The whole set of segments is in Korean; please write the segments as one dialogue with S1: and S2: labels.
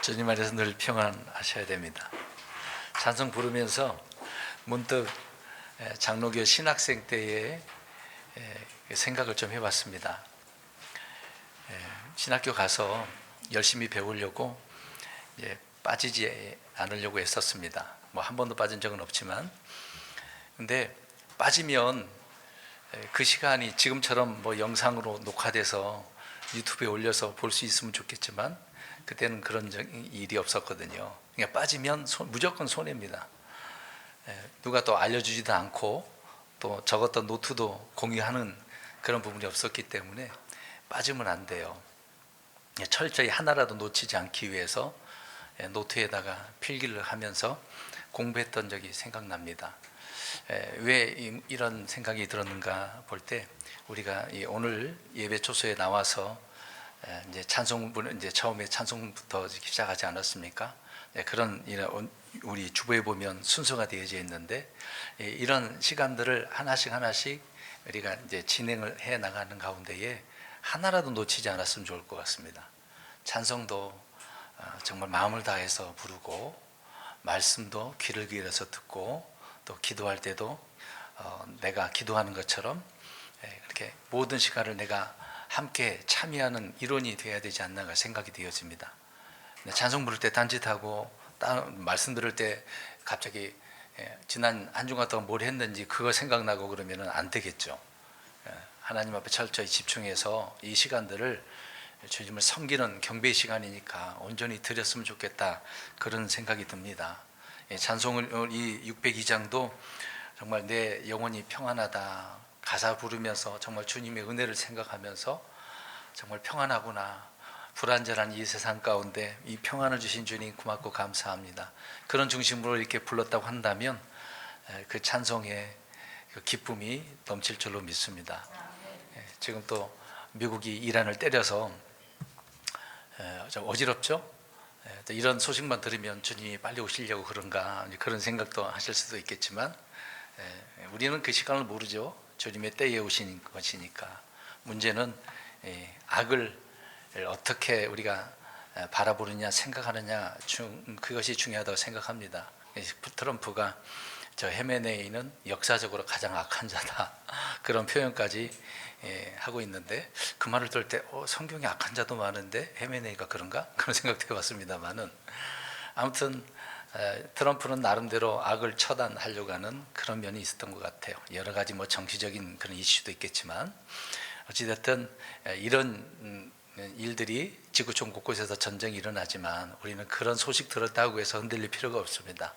S1: 주님 안에서 늘 평안하셔야 됩니다. 찬송 부르면서 문득 장로교 신학생 때의 생각을 좀 해봤습니다. 신학교 가서 열심히 배우려고 빠지지 않으려고 했었습니다. 뭐 한 번도 빠진 적은 없지만, 근데 빠지면 그 시간이 지금처럼 뭐 영상으로 녹화돼서 유튜브에 올려서 볼 수 있으면 좋겠지만, 그때는 그런 일이 없었거든요. 그러니까 빠지면 무조건 손해입니다. 누가 또 알려주지도 않고 또 적었던 노트도 공유하는 그런 부분이 없었기 때문에 빠지면 안 돼요. 철저히 하나라도 놓치지 않기 위해서 노트에다가 필기를 하면서 공부했던 적이 생각납니다. 왜 이런 생각이 들었는가 볼 때, 우리가 오늘 예배 초소에 나와서 이제 찬송부는 이제 처음에 찬송부터 시작하지 않았습니까? 그런 우리 주보에 보면 순서가 되어져 있는데, 이런 시간들을 하나씩 우리가 이제 진행을 해 나가는 가운데에 하나라도 놓치지 않았으면 좋을 것 같습니다. 찬송도 정말 마음을 다해서 부르고, 말씀도 귀를 기울여서 듣고, 또 기도할 때도 내가 기도하는 것처럼 그렇게 모든 시간을 내가 함께 참여하는 일원이 되어야 되지 않나 생각이 되어집니다. 찬송 부를 때 딴짓하고 말씀 들을 때 갑자기 지난 한 주간 동안 뭘 했는지 그거 생각나고 그러면 안 되겠죠. 하나님 앞에 철저히 집중해서 이 시간들을 주님을 섬기는 경배의 시간이니까 온전히 드렸으면 좋겠다, 그런 생각이 듭니다. 찬송을 이 602장도 정말 내 영혼이 평안하다, 가사 부르면서 정말 주님의 은혜를 생각하면서 정말 평안하구나, 불안전한 이 세상 가운데 이 평안을 주신 주님 고맙고 감사합니다, 그런 중심으로 이렇게 불렀다고 한다면 그 찬송의 그 기쁨이 넘칠 줄로 믿습니다. 지금 또 미국이 이란을 때려서 좀 어지럽죠? 또 이런 소식만 들으면 주님이 빨리 오시려고 그런가, 그런 생각도 하실 수도 있겠지만, 우리는 그 시간을 모르죠. 주님의 때에 오신 것이니까. 문제는 악을 어떻게 우리가 바라보느냐, 생각하느냐, 그것이 중요하다고 생각합니다. 트럼프가 저 헤메네이는 역사적으로 가장 악한 자다, 그런 표현까지 하고 있는데, 그 말을 들을 때 성경에 악한 자도 많은데 헤메네이가 그런가? 그런 생각도 해봤습니다만은, 아무튼 트럼프는 나름대로 악을 처단하려고 하는 그런 면이 있었던 것 같아요. 여러 가지 뭐 정치적인 그런 이슈도 있겠지만, 어찌됐든 이런 일들이 지구촌 곳곳에서 전쟁이 일어나지만 우리는 그런 소식 들었다고 해서 흔들릴 필요가 없습니다.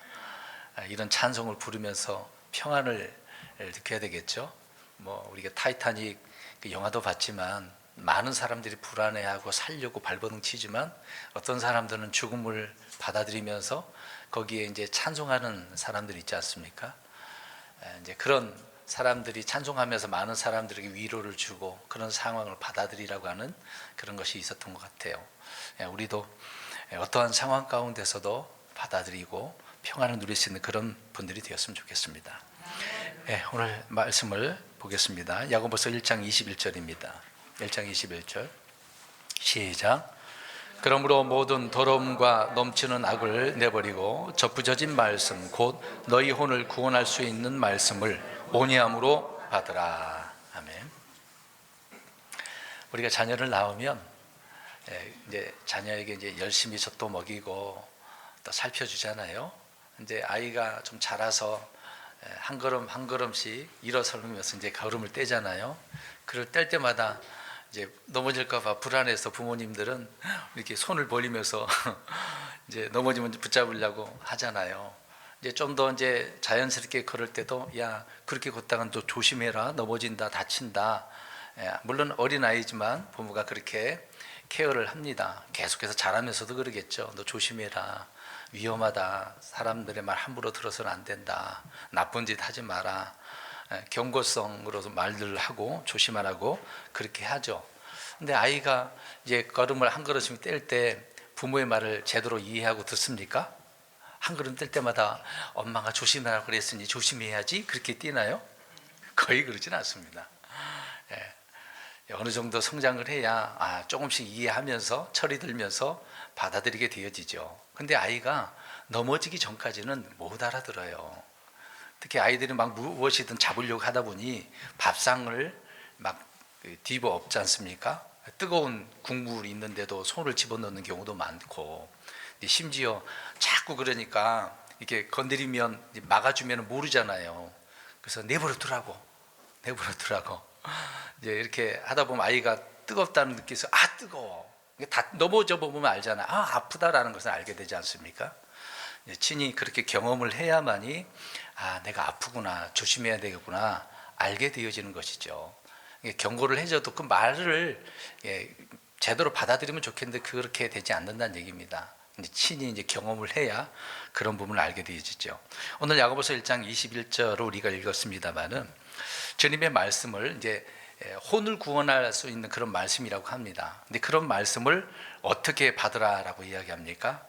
S1: 이런 찬송을 부르면서 평안을 느껴야 되겠죠. 뭐 우리가 타이타닉 그 영화도 봤지만 많은 사람들이 불안해하고 살려고 발버둥 치지만, 어떤 사람들은 죽음을 받아들이면서 거기에 이제 찬송하는 사람들이 있지 않습니까? 이제 그런 사람들이 찬송하면서 많은 사람들에게 위로를 주고 그런 상황을 받아들이라고 하는 그런 것이 있었던 것 같아요. 우리도 어떠한 상황 가운데서도 받아들이고 평안을 누릴 수 있는 그런 분들이 되었으면 좋겠습니다. 오늘 말씀을 보겠습니다. 야고보서 1장 21절입니다. 1장 21절 시작. 그러므로 모든 더러움과 넘치는 악을 내버리고 저부져진 말씀 곧 너희 혼을 구원할 수 있는 말씀을 온유함으로 받으라. 아멘. 우리가 자녀를 낳으면 이제 자녀에게 이제 열심히 젖도 먹이고 또 살펴주잖아요. 이제 아이가 좀 자라서 한 걸음 한 걸음씩 일어서면서 이제 걸음을 떼잖아요. 그걸 뗄 때마다 이제 넘어질까봐 불안해서 부모님들은 이렇게 손을 벌리면서 이제 넘어지면 붙잡으려고 하잖아요. 이제 좀 더 이제 자연스럽게 걸을 때도 야, 그렇게 걷다간 또 조심해라, 넘어진다, 다친다. 물론 어린 아이지만 부모가 그렇게 케어를 합니다. 계속해서 자라면서도 그러겠죠. 너 조심해라, 위험하다, 사람들의 말 함부로 들어서는 안 된다, 나쁜 짓 하지 마라, 경고성으로서 말들을 하고 조심하라고 그렇게 하죠. 근데 아이가 이제 걸음을 한 걸음씩 뗄 때 부모의 말을 제대로 이해하고 듣습니까? 한 걸음 뗄 때마다 엄마가 조심하라고 그랬으니 조심해야지 그렇게 뛰나요? 거의 그러진 않습니다. 어느 정도 성장을 해야 조금씩 이해하면서 철이 들면서 받아들이게 되어지죠. 근데 아이가 넘어지기 전까지는 못 알아들어요. 특히 아이들이 막 무엇이든 잡으려고 하다 보니 밥상을 막 뒤집어 엎지 않습니까? 뜨거운 국물이 있는데도 손을 집어넣는 경우도 많고, 심지어 자꾸 그러니까 이렇게 건드리면 막아주면 모르잖아요. 그래서 내버려 두라고, 내버려 두라고. 이제 이렇게 하다 보면 아이가 뜨겁다는 느끼서 뜨거워. 다 넘어져 보면 알잖아. 아프다라는 것을 알게 되지 않습니까? 친히 그렇게 경험을 해야만이 내가 아프구나, 조심해야 되겠구나 알게 되어지는 것이죠. 경고를 해줘도 그 말을 제대로 받아들이면 좋겠는데 그렇게 되지 않는다는 얘기입니다. 친히 이제 경험을 해야 그런 부분을 알게 되어지죠. 오늘 야고보서 1장 21절을 우리가 읽었습니다만은 주님의 말씀을 이제 혼을 구원할 수 있는 그런 말씀이라고 합니다. 근데 그런 말씀을 어떻게 받으라라고 이야기합니까?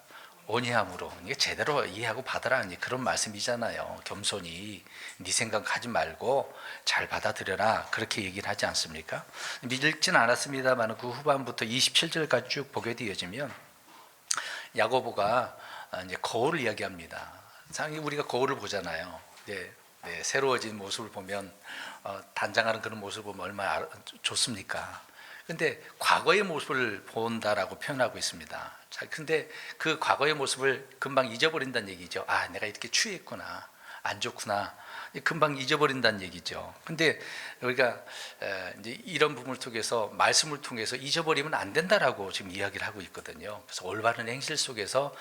S1: 온유함으로, 이게 제대로 이해하고 받으라, 그런 말씀이잖아요. 겸손히 네 생각 하지 말고 잘 받아들여라, 그렇게 얘기를 하지 않습니까? 읽지는 않았습니다만 그 후반부터 27절까지 쭉 보게 되어지면 야고보가 이제 거울을 이야기합니다. 상당히 우리가 거울을 보잖아요. 새로워진 모습을 보면 단장하는 그런 모습을 보면 얼마나 좋습니까? 근데 과거의 모습을 본다라고 표현하고 있습니다. 근데 그 과거의 모습을 금방 잊어버린다는 얘기죠. 내가 이렇게 취했구나, 안 좋구나, 금방 잊어버린다는 얘기죠. 근데 우리가 이제 이런 부분을 통해서, 말씀을 통해서 잊어버리면 안 된다라고 지금 이야기를 하고 있거든요. 그래서 올바른 행실 속에서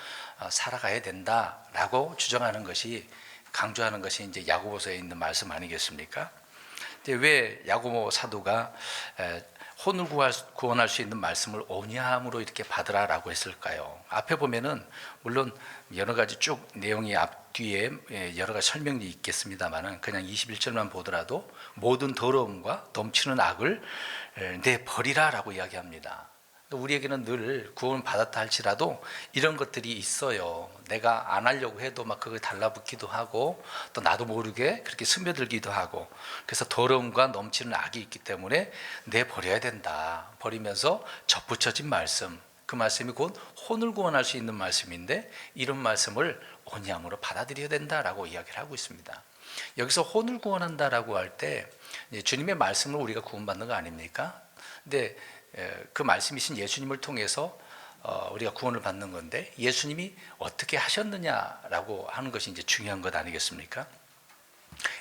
S1: 살아가야 된다라고 주장하는 것이, 강조하는 것이 이제 야고보서에 있는 말씀 아니겠습니까? 근데 왜 야고보 사도가 혼을 구원할 수 있는 말씀을 온유함으로 이렇게 받으라라고 했을까요? 앞에 보면은 물론 여러 가지 쭉 내용이 앞뒤에 여러 가지 설명이 있겠습니다만은 그냥 21절만 보더라도 모든 더러움과 넘치는 악을 내버리라라고 이야기합니다. 우리에게는 늘 구원 받았다 할지라도 이런 것들이 있어요. 내가 안 하려고 해도 막 그걸 달라붙기도 하고, 또 나도 모르게 그렇게 스며들기도 하고, 그래서 더러움과 넘치는 악이 있기 때문에 내버려야 된다. 버리면서 접붙여진 말씀, 그 말씀이 곧 혼을 구원할 수 있는 말씀인데, 이런 말씀을 온유함으로 받아들여야 된다라고 이야기를 하고 있습니다. 여기서 혼을 구원한다라고 할 때 주님의 말씀을 우리가 구원받는 거 아닙니까? 근데 그 말씀이신 예수님을 통해서 우리가 구원을 받는 건데, 예수님이 어떻게 하셨느냐라고 하는 것이 이제 중요한 것 아니겠습니까?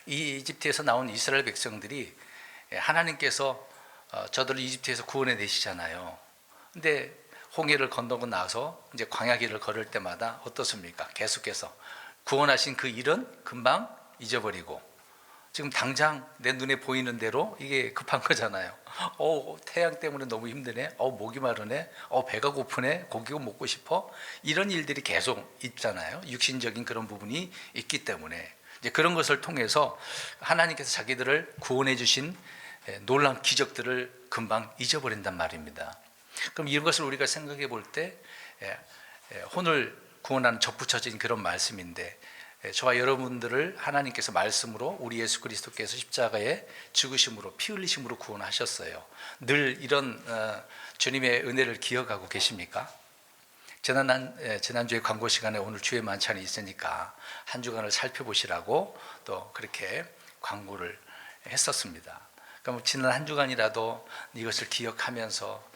S1: 이 이집트에서 나온 이스라엘 백성들이 하나님께서 저들을 이집트에서 구원해 내시잖아요. 근데 홍해를 건너고 나서 이제 광야길을 걸을 때마다 어떻습니까? 계속해서 구원하신 그 일은 금방 잊어버리고, 지금 당장 내 눈에 보이는 대로 이게 급한 거잖아요. 태양 때문에 너무 힘드네. 목이 마르네. 배가 고프네. 고기가 먹고 싶어. 이런 일들이 계속 있잖아요. 육신적인 그런 부분이 있기 때문에 이제 그런 것을 통해서 하나님께서 자기들을 구원해 주신 놀라운 기적들을 금방 잊어버린단 말입니다. 그럼 이런 것을 우리가 생각해 볼 때 혼을 구원하는 접붙여진 그런 말씀인데, 저와 여러분들을 하나님께서 말씀으로 우리 예수 그리스도께서 십자가에 죽으심으로, 피 흘리심으로 구원하셨어요. 늘 이런 주님의 은혜를 기억하고 계십니까? 지난주에 광고 시간에 오늘 주의 만찬이 있으니까 한 주간을 살펴보시라고 또 그렇게 광고를 했었습니다. 그럼 지난 한 주간이라도 이것을 기억하면서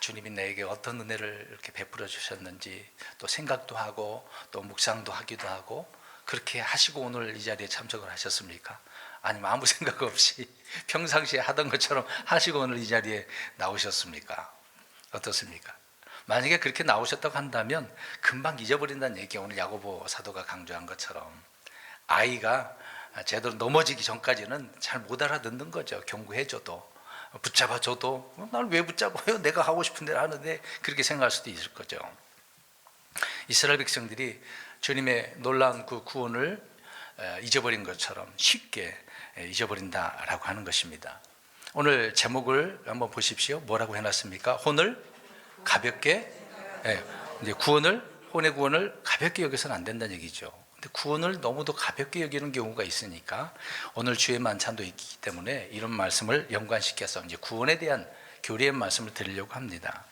S1: 주님이 내게 어떤 은혜를 이렇게 베풀어 주셨는지 또 생각도 하고 또 묵상도 하기도 하고, 그렇게 하시고 오늘 이 자리에 참석을 하셨습니까? 아니면 아무 생각 없이 평상시에 하던 것처럼 하시고 오늘 이 자리에 나오셨습니까? 어떻습니까? 만약에 그렇게 나오셨다고 한다면 금방 잊어버린다는 얘기, 오늘 야고보 사도가 강조한 것처럼 아이가 제대로 넘어지기 전까지는 잘 못 알아듣는 거죠. 경고해줘도, 붙잡아줘도 나를 왜 붙잡아요? 내가 하고 싶은 대로 하는데, 그렇게 생각할 수도 있을 거죠. 이스라엘 백성들이 주님의 놀라운 그 구원을 잊어버린 것처럼 쉽게 잊어버린다라고 하는 것입니다. 오늘 제목을 한번 보십시오. 뭐라고 해놨습니까? 혼을 가볍게, 이제 혼의 구원을 가볍게 여겨서는 안 된다는 얘기죠. 근데 구원을 너무도 가볍게 여기는 경우가 있으니까 오늘 주의 만찬도 있기 때문에 이런 말씀을 연관시켜서 이제 구원에 대한 교리의 말씀을 드리려고 합니다.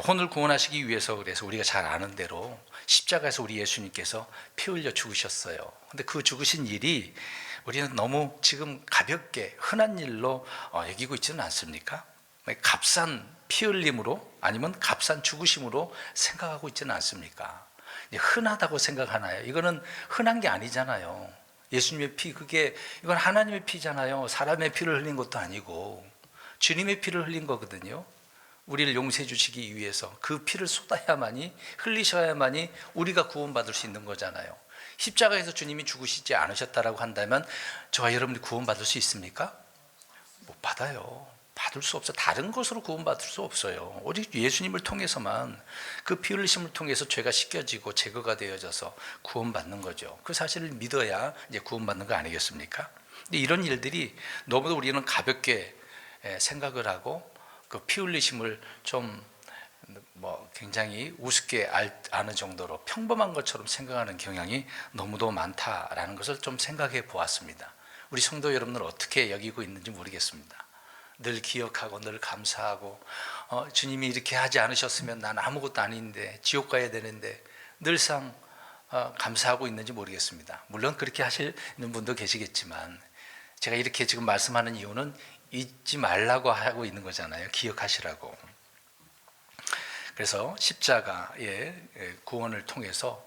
S1: 혼을 구원하시기 위해서 그래서 우리가 잘 아는 대로 십자가에서 우리 예수님께서 피 흘려 죽으셨어요. 근데 그 죽으신 일이 우리는 너무 지금 가볍게 흔한 일로 여기고 있지는 않습니까? 값싼 피 흘림으로 아니면 값싼 죽으심으로 생각하고 있지는 않습니까? 흔하다고 생각하나요? 이거는 흔한 게 아니잖아요. 예수님의 피, 이건 하나님의 피잖아요. 사람의 피를 흘린 것도 아니고 주님의 피를 흘린 거거든요. 우리를 용서해 주시기 위해서 그 피를 쏟아야만이, 흘리셔야만이 우리가 구원받을 수 있는 거잖아요. 십자가에서 주님이 죽으시지 않으셨다라고 한다면 저와 여러분이 구원받을 수 있습니까? 못 받아요. 받을 수 없어. 다른 것으로 구원받을 수 없어요. 오직 예수님을 통해서만, 그 피 흘리심을 통해서 죄가 씻겨지고 제거가 되어져서 구원받는 거죠. 그 사실을 믿어야 이제 구원받는 거 아니겠습니까? 근데 이런 일들이 너무도 우리는 가볍게 생각을 하고 그 피 흘리심을 좀 굉장히 우습게 아는 정도로 평범한 것처럼 생각하는 경향이 너무도 많다라는 것을 좀 생각해 보았습니다. 우리 성도 여러분들 어떻게 여기고 있는지 모르겠습니다. 늘 기억하고 늘 감사하고 주님이 이렇게 하지 않으셨으면 난 아무것도 아닌데 지옥 가야 되는데 늘상 감사하고 있는지 모르겠습니다. 물론 그렇게 하시는 분도 계시겠지만 제가 이렇게 지금 말씀하는 이유는 잊지 말라고 하고 있는 거잖아요. 기억하시라고. 그래서 십자가의 구원을 통해서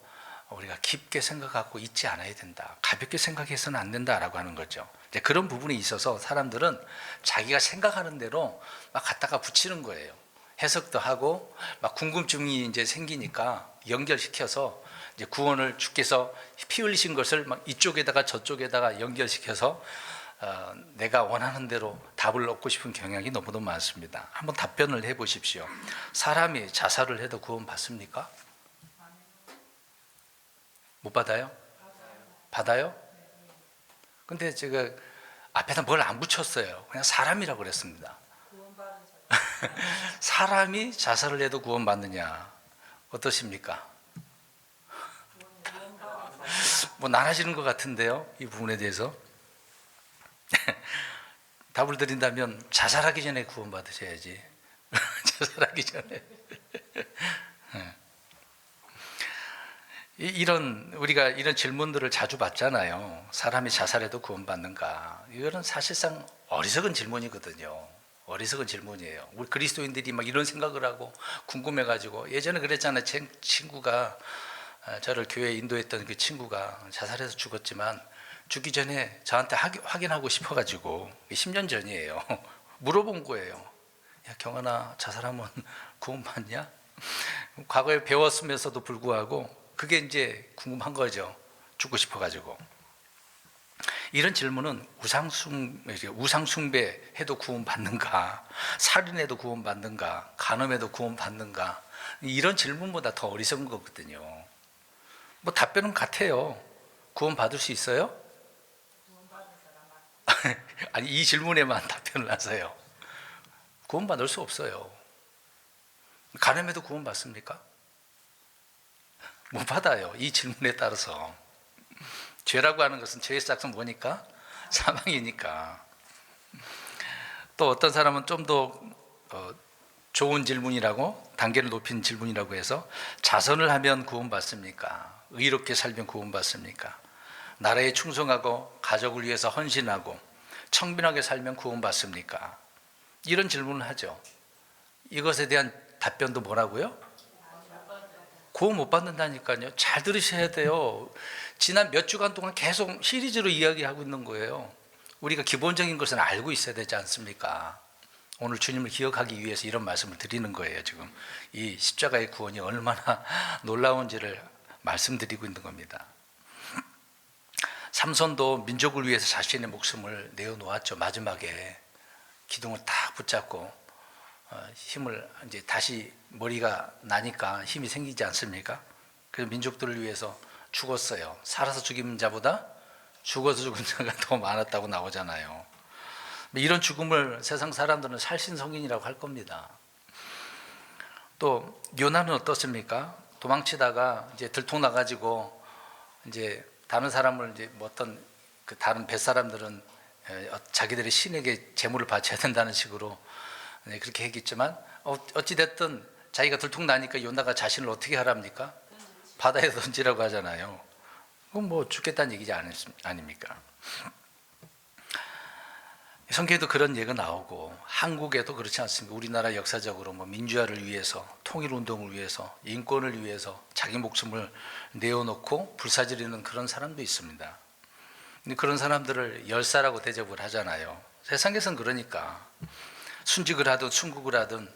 S1: 우리가 깊게 생각하고 잊지 않아야 된다. 가볍게 생각해서는 안 된다라고 하는 거죠. 그런 부분에 있어서 사람들은 자기가 생각하는 대로 막 갖다가 붙이는 거예요. 해석도 하고 막 궁금증이 이제 생기니까 연결시켜서 이제 구원을 주께서 피 흘리신 것을 막 이쪽에다가 저쪽에다가 연결시켜서 내가 원하는 대로 답을 얻고 싶은 경향이 너무도 많습니다. 한번 답변을 해보십시오. 사람이 자살을 해도 구원 받습니까? 못 받아요? 받아요? 근데 제가 앞에다 뭘 안 붙였어요. 그냥 사람이라고 그랬습니다. 사람이 자살을 해도 구원 받느냐? 어떠십니까? 나눠지는 것 같은데요, 이 부분에 대해서. 답을 드린다면 자살하기 전에 구원 받으셔야지. 자살하기 전에. 우리가 이런 질문들을 자주 받잖아요. 사람이 자살해도 구원받는가? 이거는 사실상 어리석은 질문이거든요. 어리석은 질문이에요. 우리 그리스도인들이 막 이런 생각을 하고 궁금해가지고, 예전에 그랬잖아요. 제 친구가, 저를 교회에 인도했던 그 친구가 자살해서 죽었지만 죽기 전에 저한테 확인하고 싶어가지고, 10년 전이에요. 물어본 거예요. 야, 경환아, 자살하면 구원받냐? 과거에 배웠으면서도 불구하고 그게 이제 궁금한 거죠. 죽고 싶어가지고. 이런 질문은 우상숭배 해도 구원받는가, 살인해도 구원받는가, 간음해도 구원받는가, 이런 질문보다 더 어리석은 거거든요. 답변은 같아요. 구원받을 수 있어요? 아니, 이 질문에만 답변을 하세요. 구원받을 수 없어요. 간음해도 구원받습니까? 못 받아요. 이 질문에 따라서. 죄라고 하는 것은 죄의 싹은 뭐니까? 사망이니까. 또 어떤 사람은 좀 더 좋은 질문이라고, 단계를 높인 질문이라고 해서, 자선을 하면 구원받습니까? 의롭게 살면 구원받습니까? 나라에 충성하고 가족을 위해서 헌신하고 청빈하게 살면 구원받습니까? 이런 질문을 하죠. 이것에 대한 답변도 뭐라고요? 구원 못 받는다니까요. 잘 들으셔야 돼요. 지난 몇 주간 동안 계속 시리즈로 이야기하고 있는 거예요. 우리가 기본적인 것은 알고 있어야 되지 않습니까? 오늘 주님을 기억하기 위해서 이런 말씀을 드리는 거예요. 지금 이 십자가의 구원이 얼마나 놀라운지를 말씀드리고 있는 겁니다. 삼손도 민족을 위해서 자신의 목숨을 내어놓았죠. 마지막에 기둥을 딱 붙잡고 힘을 이제 다시 머리가 나니까 힘이 생기지 않습니까? 그래서 민족들을 위해서 죽었어요. 살아서 죽인 자보다 죽어서 죽은 자가 더 많았다고 나오잖아요. 이런 죽음을 세상 사람들은 살신성인이라고 할 겁니다. 또 요나는 어떻습니까? 도망치다가 이제 들통나가지고 이제 다른 사람을 이제 어떤 그 다른 뱃사람들은 자기들의 신에게 제물을 바쳐야 된다는 식으로 네, 그렇게 얘기했지만 어찌 됐든 자기가 들통나니까 요나가 자신을 어떻게 하랍니까? 바다에 던지라고 하잖아요. 그건 뭐 죽겠다는 얘기지 아닙니까? 성경에도 그런 얘기가 나오고 한국에도 그렇지 않습니까? 우리나라 역사적으로 뭐 민주화를 위해서, 통일운동을 위해서, 인권을 위해서 자기 목숨을 내어놓고 불사지르는 그런 사람도 있습니다. 근데 그런 사람들을 열사라고 대접을 하잖아요. 세상에선 그러니까 순직을 하든 순국을 하든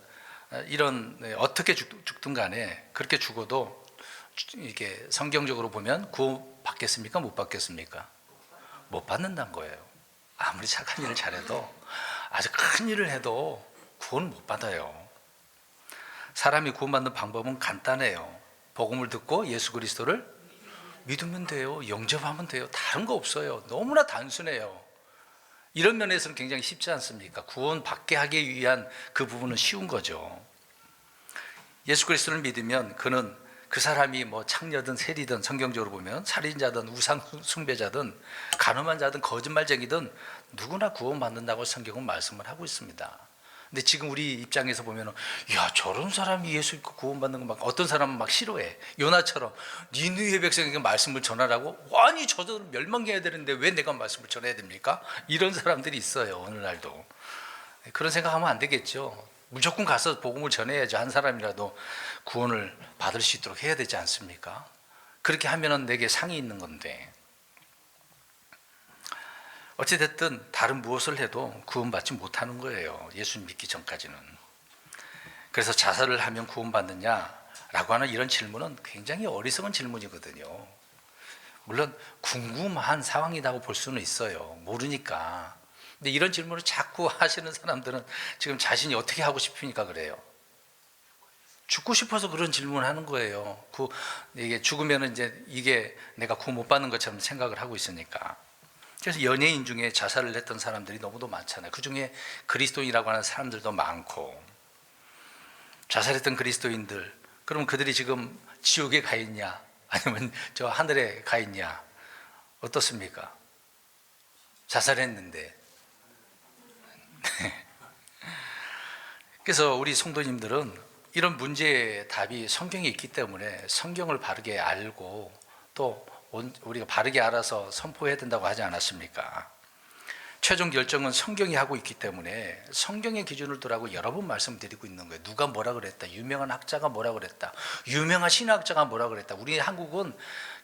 S1: 이런 어떻게 죽든 간에 그렇게 죽어도 이게 성경적으로 보면 구원받겠습니까? 못 받겠습니까? 못 받는다는 거예요. 아무리 착한 일을 잘해도, 아주 큰 일을 해도 구원을 못 받아요. 사람이 구원받는 방법은 간단해요. 복음을 듣고 예수 그리스도를 믿으면 돼요. 영접하면 돼요. 다른 거 없어요. 너무나 단순해요. 이런 면에서는 굉장히 쉽지 않습니까? 구원받게 하기 위한 그 부분은 쉬운 거죠. 예수 그리스도를 믿으면 그는 그 사람이 뭐 창녀든 세리든, 성경적으로 보면 살인자든 우상 숭배자든 간음한 자든 거짓말쟁이든 누구나 구원받는다고 성경은 말씀을 하고 있습니다. 근데 지금 우리 입장에서 보면 야, 저런 사람이 예수 믿고 구원받는 거 막 어떤 사람은 막 싫어해. 요나처럼 니느웨 백성에게 말씀을 전하라고? 아니, 저들은 멸망해야 되는데 왜 내가 말씀을 전해야 됩니까? 이런 사람들이 있어요, 오늘날도. 그런 생각하면 안 되겠죠. 무조건 가서 복음을 전해야지 한 사람이라도 구원을 받을 수 있도록 해야 되지 않습니까? 그렇게 하면은 내게 상이 있는 건데. 어찌됐든 다른 무엇을 해도 구원받지 못하는 거예요, 예수 믿기 전까지는. 그래서 자살을 하면 구원받느냐라고 하는 이런 질문은 굉장히 어리석은 질문이거든요. 물론 궁금한 상황이라고 볼 수는 있어요, 모르니까. 근데 이런 질문을 자꾸 하시는 사람들은 지금 자신이 어떻게 하고 싶으니까 그래요. 죽고 싶어서 그런 질문을 하는 거예요. 이게 죽으면 이제 이게 내가 구원 못 받는 것처럼 생각을 하고 있으니까. 그래서 연예인 중에 자살을 했던 사람들이 너무도 많잖아요. 그 중에 그리스도인이라고 하는 사람들도 많고. 자살했던 그리스도인들, 그러면 그들이 지금 지옥에 가 있냐 아니면 저 하늘에 가 있냐, 어떻습니까? 자살했는데. 그래서 우리 성도님들은 이런 문제의 답이 성경에 있기 때문에 성경을 바르게 알고 또 우리가 바르게 알아서 선포해야 된다고 하지 않았습니까? 최종 결정은 성경이 하고 있기 때문에 성경의 기준을 두라고 여러 번 말씀드리고 있는 거예요. 누가 뭐라 그랬다, 유명한 학자가 뭐라 그랬다, 유명한 신학자가 뭐라 그랬다. 우리 한국은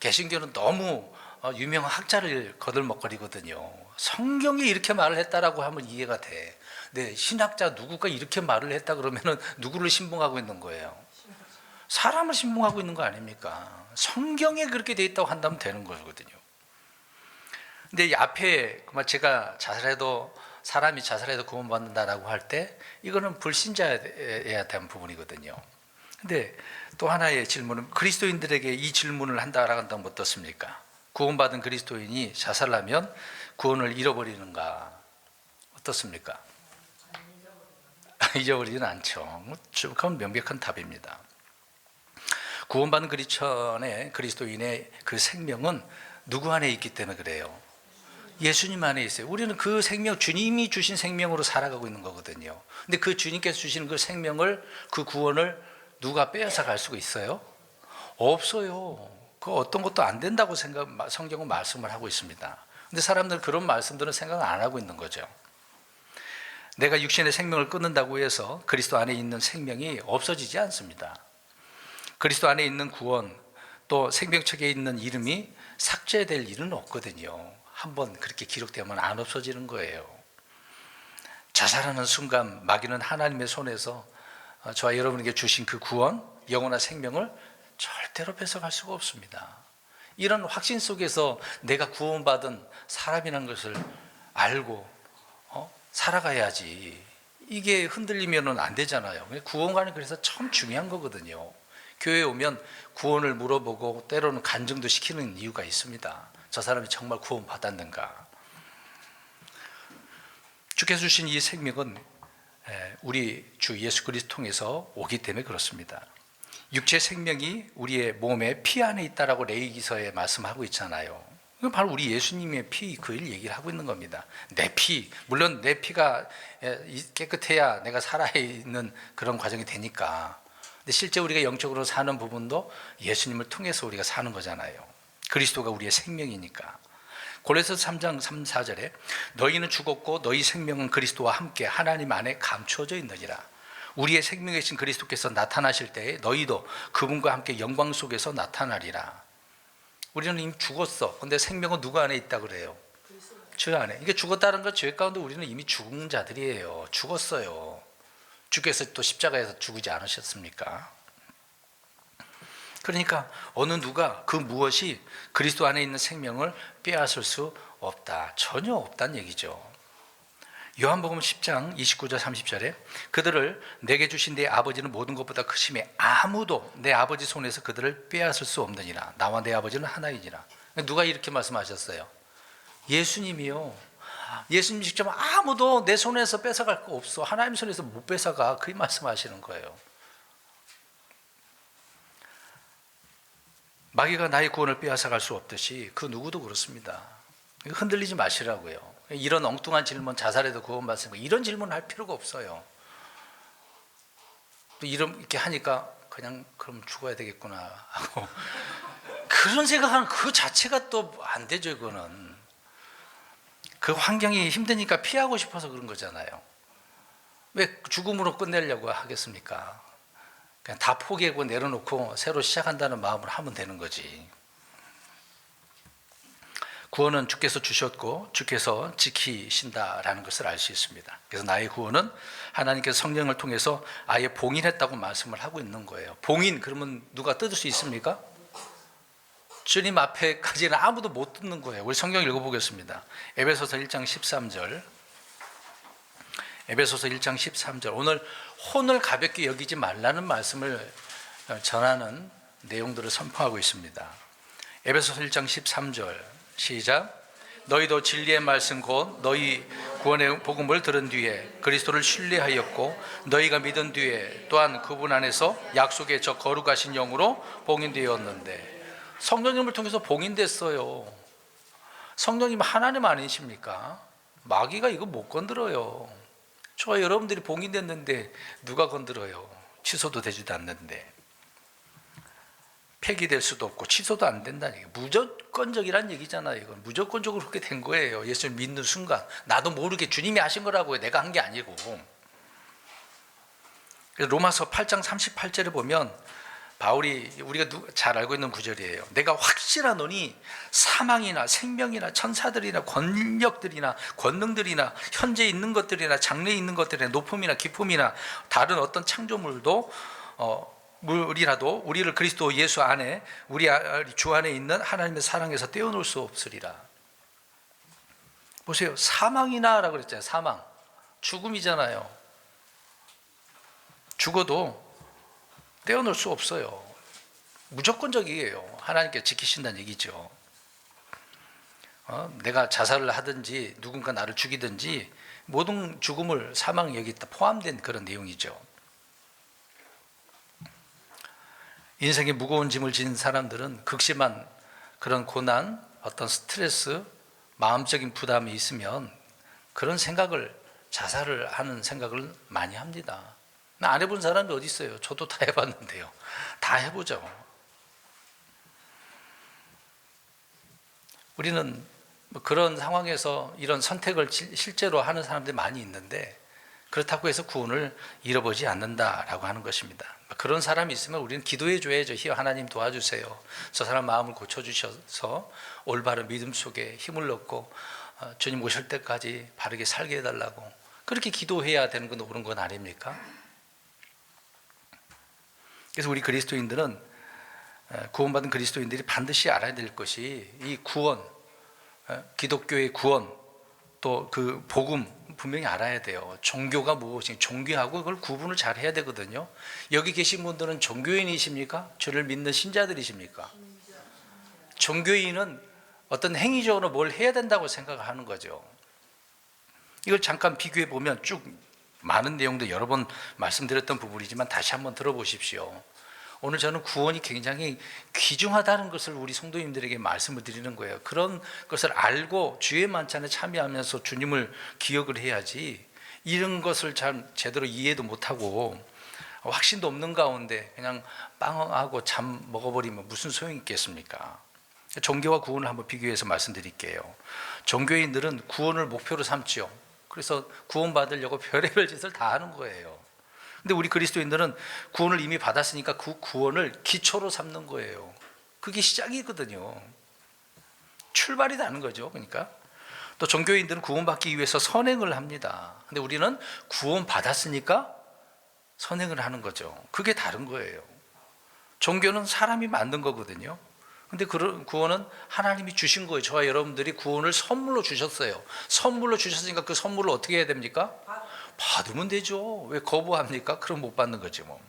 S1: 개신교는 너무 유명한 학자를 거들먹거리거든요. 성경이 이렇게 말을 했다라고 하면 이해가 돼. 네, 신학자 누구가 이렇게 말을 했다 그러면은 누구를 신봉하고 있는 거예요? 사람을 신봉하고 있는 거 아닙니까? 성경에 그렇게 돼 있다고 한다면 되는 거거든요. 근데 이 앞에 제가 자살해도, 사람이 자살해도 구원받는다라고 할 때 이거는 불신자에 대한 부분이거든요. 근데 또 하나의 질문은, 그리스도인들에게 이 질문을 한다라고 한다면 어떻습니까? 구원받은 그리스도인이 자살하면 구원을 잃어버리는가, 어떻습니까? 잊어버리지는 않죠. 그건 명백한 답입니다. 구원받은 그리스도인의 그 생명은 누구 안에 있기 때문에 그래요? 예수님 안에 있어요. 우리는 그 생명, 주님이 주신 생명으로 살아가고 있는 거거든요. 근데 그 주님께서 주신 그 생명을, 그 구원을 누가 빼앗아 갈 수가 있어요? 없어요. 그 어떤 것도 안 된다고 성경은 말씀을 하고 있습니다. 근데 사람들은 그런 말씀들은 생각 안 하고 있는 거죠. 내가 육신의 생명을 끊는다고 해서 그리스도 안에 있는 생명이 없어지지 않습니다. 그리스도 안에 있는 구원, 또 생명책에 있는 이름이 삭제될 일은 없거든요. 한번 그렇게 기록되면 안 없어지는 거예요. 자살하는 순간 마귀는 하나님의 손에서 저와 여러분에게 주신 그 구원, 영원한 생명을 절대로 뺏어갈 수가 없습니다. 이런 확신 속에서 내가 구원받은 사람이라는 것을 알고 살아가야지. 이게 흔들리면 안 되잖아요. 구원과는 그래서 참 중요한 거거든요. 교회에 오면 구원을 물어보고 때로는 간증도 시키는 이유가 있습니다. 저 사람이 정말 구원 받았는가. 주께서 주신 이 생명은 우리 주 예수 그리스도 통해서 오기 때문에 그렇습니다. 육체 생명이 우리의 몸에 피 안에 있다라고 레위기서에 말씀하고 있잖아요. 이건 바로 우리 예수님의 피, 그 일 얘기를 하고 있는 겁니다. 내 피, 물론 내 피가 깨끗해야 내가 살아있는 그런 과정이 되니까. 근데 실제 우리가 영적으로 사는 부분도 예수님을 통해서 우리가 사는 거잖아요. 그리스도가 우리의 생명이니까. 고린도서 3장 3, 4절에 너희는 죽었고 너희 생명은 그리스도와 함께 하나님 안에 감추어져 있느니라. 우리의 생명이신 그리스도께서 나타나실 때에 너희도 그분과 함께 영광 속에서 나타나리라. 우리는 이미 죽었어. 근데 생명은 누구 안에 있다 그래요? 주 안에. 이게 죽었다는 건 죄 가운데 우리는 이미 죽은 자들이에요. 죽었어요. 주께서 또 십자가에서 죽지 않으셨습니까? 그러니까 어느 누가 그 무엇이 그리스도 안에 있는 생명을 빼앗을 수 없다. 전혀 없다는 얘기죠. 요한복음 10장 29절 30절에 그들을 내게 주신 내 아버지는 모든 것보다 크심에 아무도 내 아버지 손에서 그들을 빼앗을 수 없느니라. 나와 내 아버지는 하나이니라. 누가 이렇게 말씀하셨어요? 예수님이요. 예수님 직접 아무도 내 손에서 뺏어갈 거 없어. 하나님 손에서 못 뺏어가. 그 말씀하시는 거예요. 마귀가 나의 구원을 빼앗아갈 수 없듯이 그 누구도 그렇습니다. 흔들리지 마시라고요. 이런 엉뚱한 질문, 자살해도 구원 받습니까? 이런 질문 할 필요가 없어요. 또 이렇게 하니까 그냥 그럼 죽어야 되겠구나 하고 그런 생각하는 그 자체가 또 안 되죠. 그거는 그 환경이 힘드니까 피하고 싶어서 그런 거잖아요. 왜 죽음으로 끝내려고 하겠습니까? 그냥 다 포기하고 내려놓고 새로 시작한다는 마음으로 하면 되는 거지. 구원은 주께서 주셨고 주께서 지키신다라는 것을 알 수 있습니다. 그래서 나의 구원은 하나님께서 성령을 통해서 아예 봉인했다고 말씀을 하고 있는 거예요. 봉인 그러면 누가 뜯을 수 있습니까? 주님 앞에까지는 아무도 못 뜯는 거예요. 우리 성경 읽어보겠습니다. 에베소서 1장 13절. 에베소서 1장 13절. 오늘 혼을 가볍게 여기지 말라는 말씀을 전하는 내용들을 선포하고 있습니다. 에베소서 1장 13절 시작. 너희도 진리의 말씀 곧 너희 구원의 복음을 들은 뒤에 그리스도를 신뢰하였고 너희가 믿은 뒤에 또한 그분 안에서 약속의 저 거룩하신 영으로 봉인되었는데. 성령님을 통해서 봉인됐어요. 성령님 하나님 아니십니까? 마귀가 이거 못 건드려요. 저와 여러분들이 봉인됐는데 누가 건드려요? 취소도 되지도 않는데. 폐기될 수도 없고 취소도 안 된다는 얘기예요. 무조건적이란 얘기잖아요. 이건 무조건적으로 그렇게 된 거예요. 예수를 믿는 순간 나도 모르게 주님이 하신 거라고요. 내가 한 게 아니고. 그래서 로마서 8장 38절에 보면 바울이 우리가 잘 알고 있는 구절이에요. 내가 확실하노니 사망이나 생명이나 천사들이나 권력들이나 권능들이나 현재 있는 것들이나 장래에 있는 것들이나 높음이나 깊음이나 다른 어떤 창조물도 물이라도 우리를 그리스도 예수 안에 우리 주 안에 있는 하나님의 사랑에서 떼어놓을 수 없으리라. 보세요. 사망이나 라고 그랬잖아요. 사망. 죽음이잖아요. 죽어도 떼어놓을 수 없어요. 무조건적이에요. 하나님께 지키신다는 얘기죠. 내가 자살을 하든지 누군가 나를 죽이든지 모든 죽음을 사망이 여기 있다 포함된 그런 내용이죠. 인생의 무거운 짐을 진 사람들은 극심한 그런 고난, 어떤 스트레스, 마음적인 부담이 있으면 그런 생각을, 자살을 하는 생각을 많이 합니다. 안 해본 사람이 어디 있어요? 저도 다 해봤는데요. 다 해보죠. 우리는 그런 상황에서 이런 선택을 실제로 하는 사람들이 많이 있는데 그렇다고 해서 구원을 잃어보지 않는다라고 하는 것입니다. 그런 사람이 있으면 우리는 기도해 줘야죠. 하나님 도와주세요. 저 사람 마음을 고쳐주셔서 올바른 믿음 속에 힘을 얻고 주님 오실 때까지 바르게 살게 해달라고 그렇게 기도해야 되는 건 옳은 건 아닙니까? 그래서 우리 그리스도인들은 구원받은 그리스도인들이 반드시 알아야 될 것이 이 구원, 기독교의 구원 또 그 복음 분명히 알아야 돼요. 종교가 무엇인지 종교하고 그걸 구분을 잘 해야 되거든요. 여기 계신 분들은 종교인이십니까? 주를 믿는 신자들이십니까? 종교인은 어떤 행위적으로 뭘 해야 된다고 생각하는 거죠. 이걸 잠깐 비교해 보면 쭉 많은 내용도 여러 번 말씀드렸던 부분이지만 다시 한번 들어보십시오. 오늘 저는 구원이 굉장히 귀중하다는 것을 우리 성도님들에게 말씀을 드리는 거예요. 그런 것을 알고 주의 만찬에 참여하면서 주님을 기억을 해야지, 이런 것을 잘 제대로 이해도 못하고 확신도 없는 가운데 그냥 빵하고 잠 먹어버리면 무슨 소용이 있겠습니까? 종교와 구원을 한번 비교해서 말씀드릴게요. 종교인들은 구원을 목표로 삼지요. 그래서 구원받으려고 별의별 짓을 다 하는 거예요. 근데 우리 그리스도인들은 구원을 이미 받았으니까 그 구원을 기초로 삼는 거예요. 그게 시작이거든요. 출발이 나는 거죠. 그러니까 또 종교인들은 구원받기 위해서 선행을 합니다. 근데 우리는 구원받았으니까 선행을 하는 거죠. 그게 다른 거예요. 종교는 사람이 만든 거거든요. 근데 그런 구원은 하나님이 주신 거예요. 저와 여러분들이 구원을 선물로 주셨어요. 선물로 주셨으니까 그 선물을 어떻게 해야 됩니까? 받으면 되죠. 왜 거부합니까? 그럼 못 받는 거지 뭐.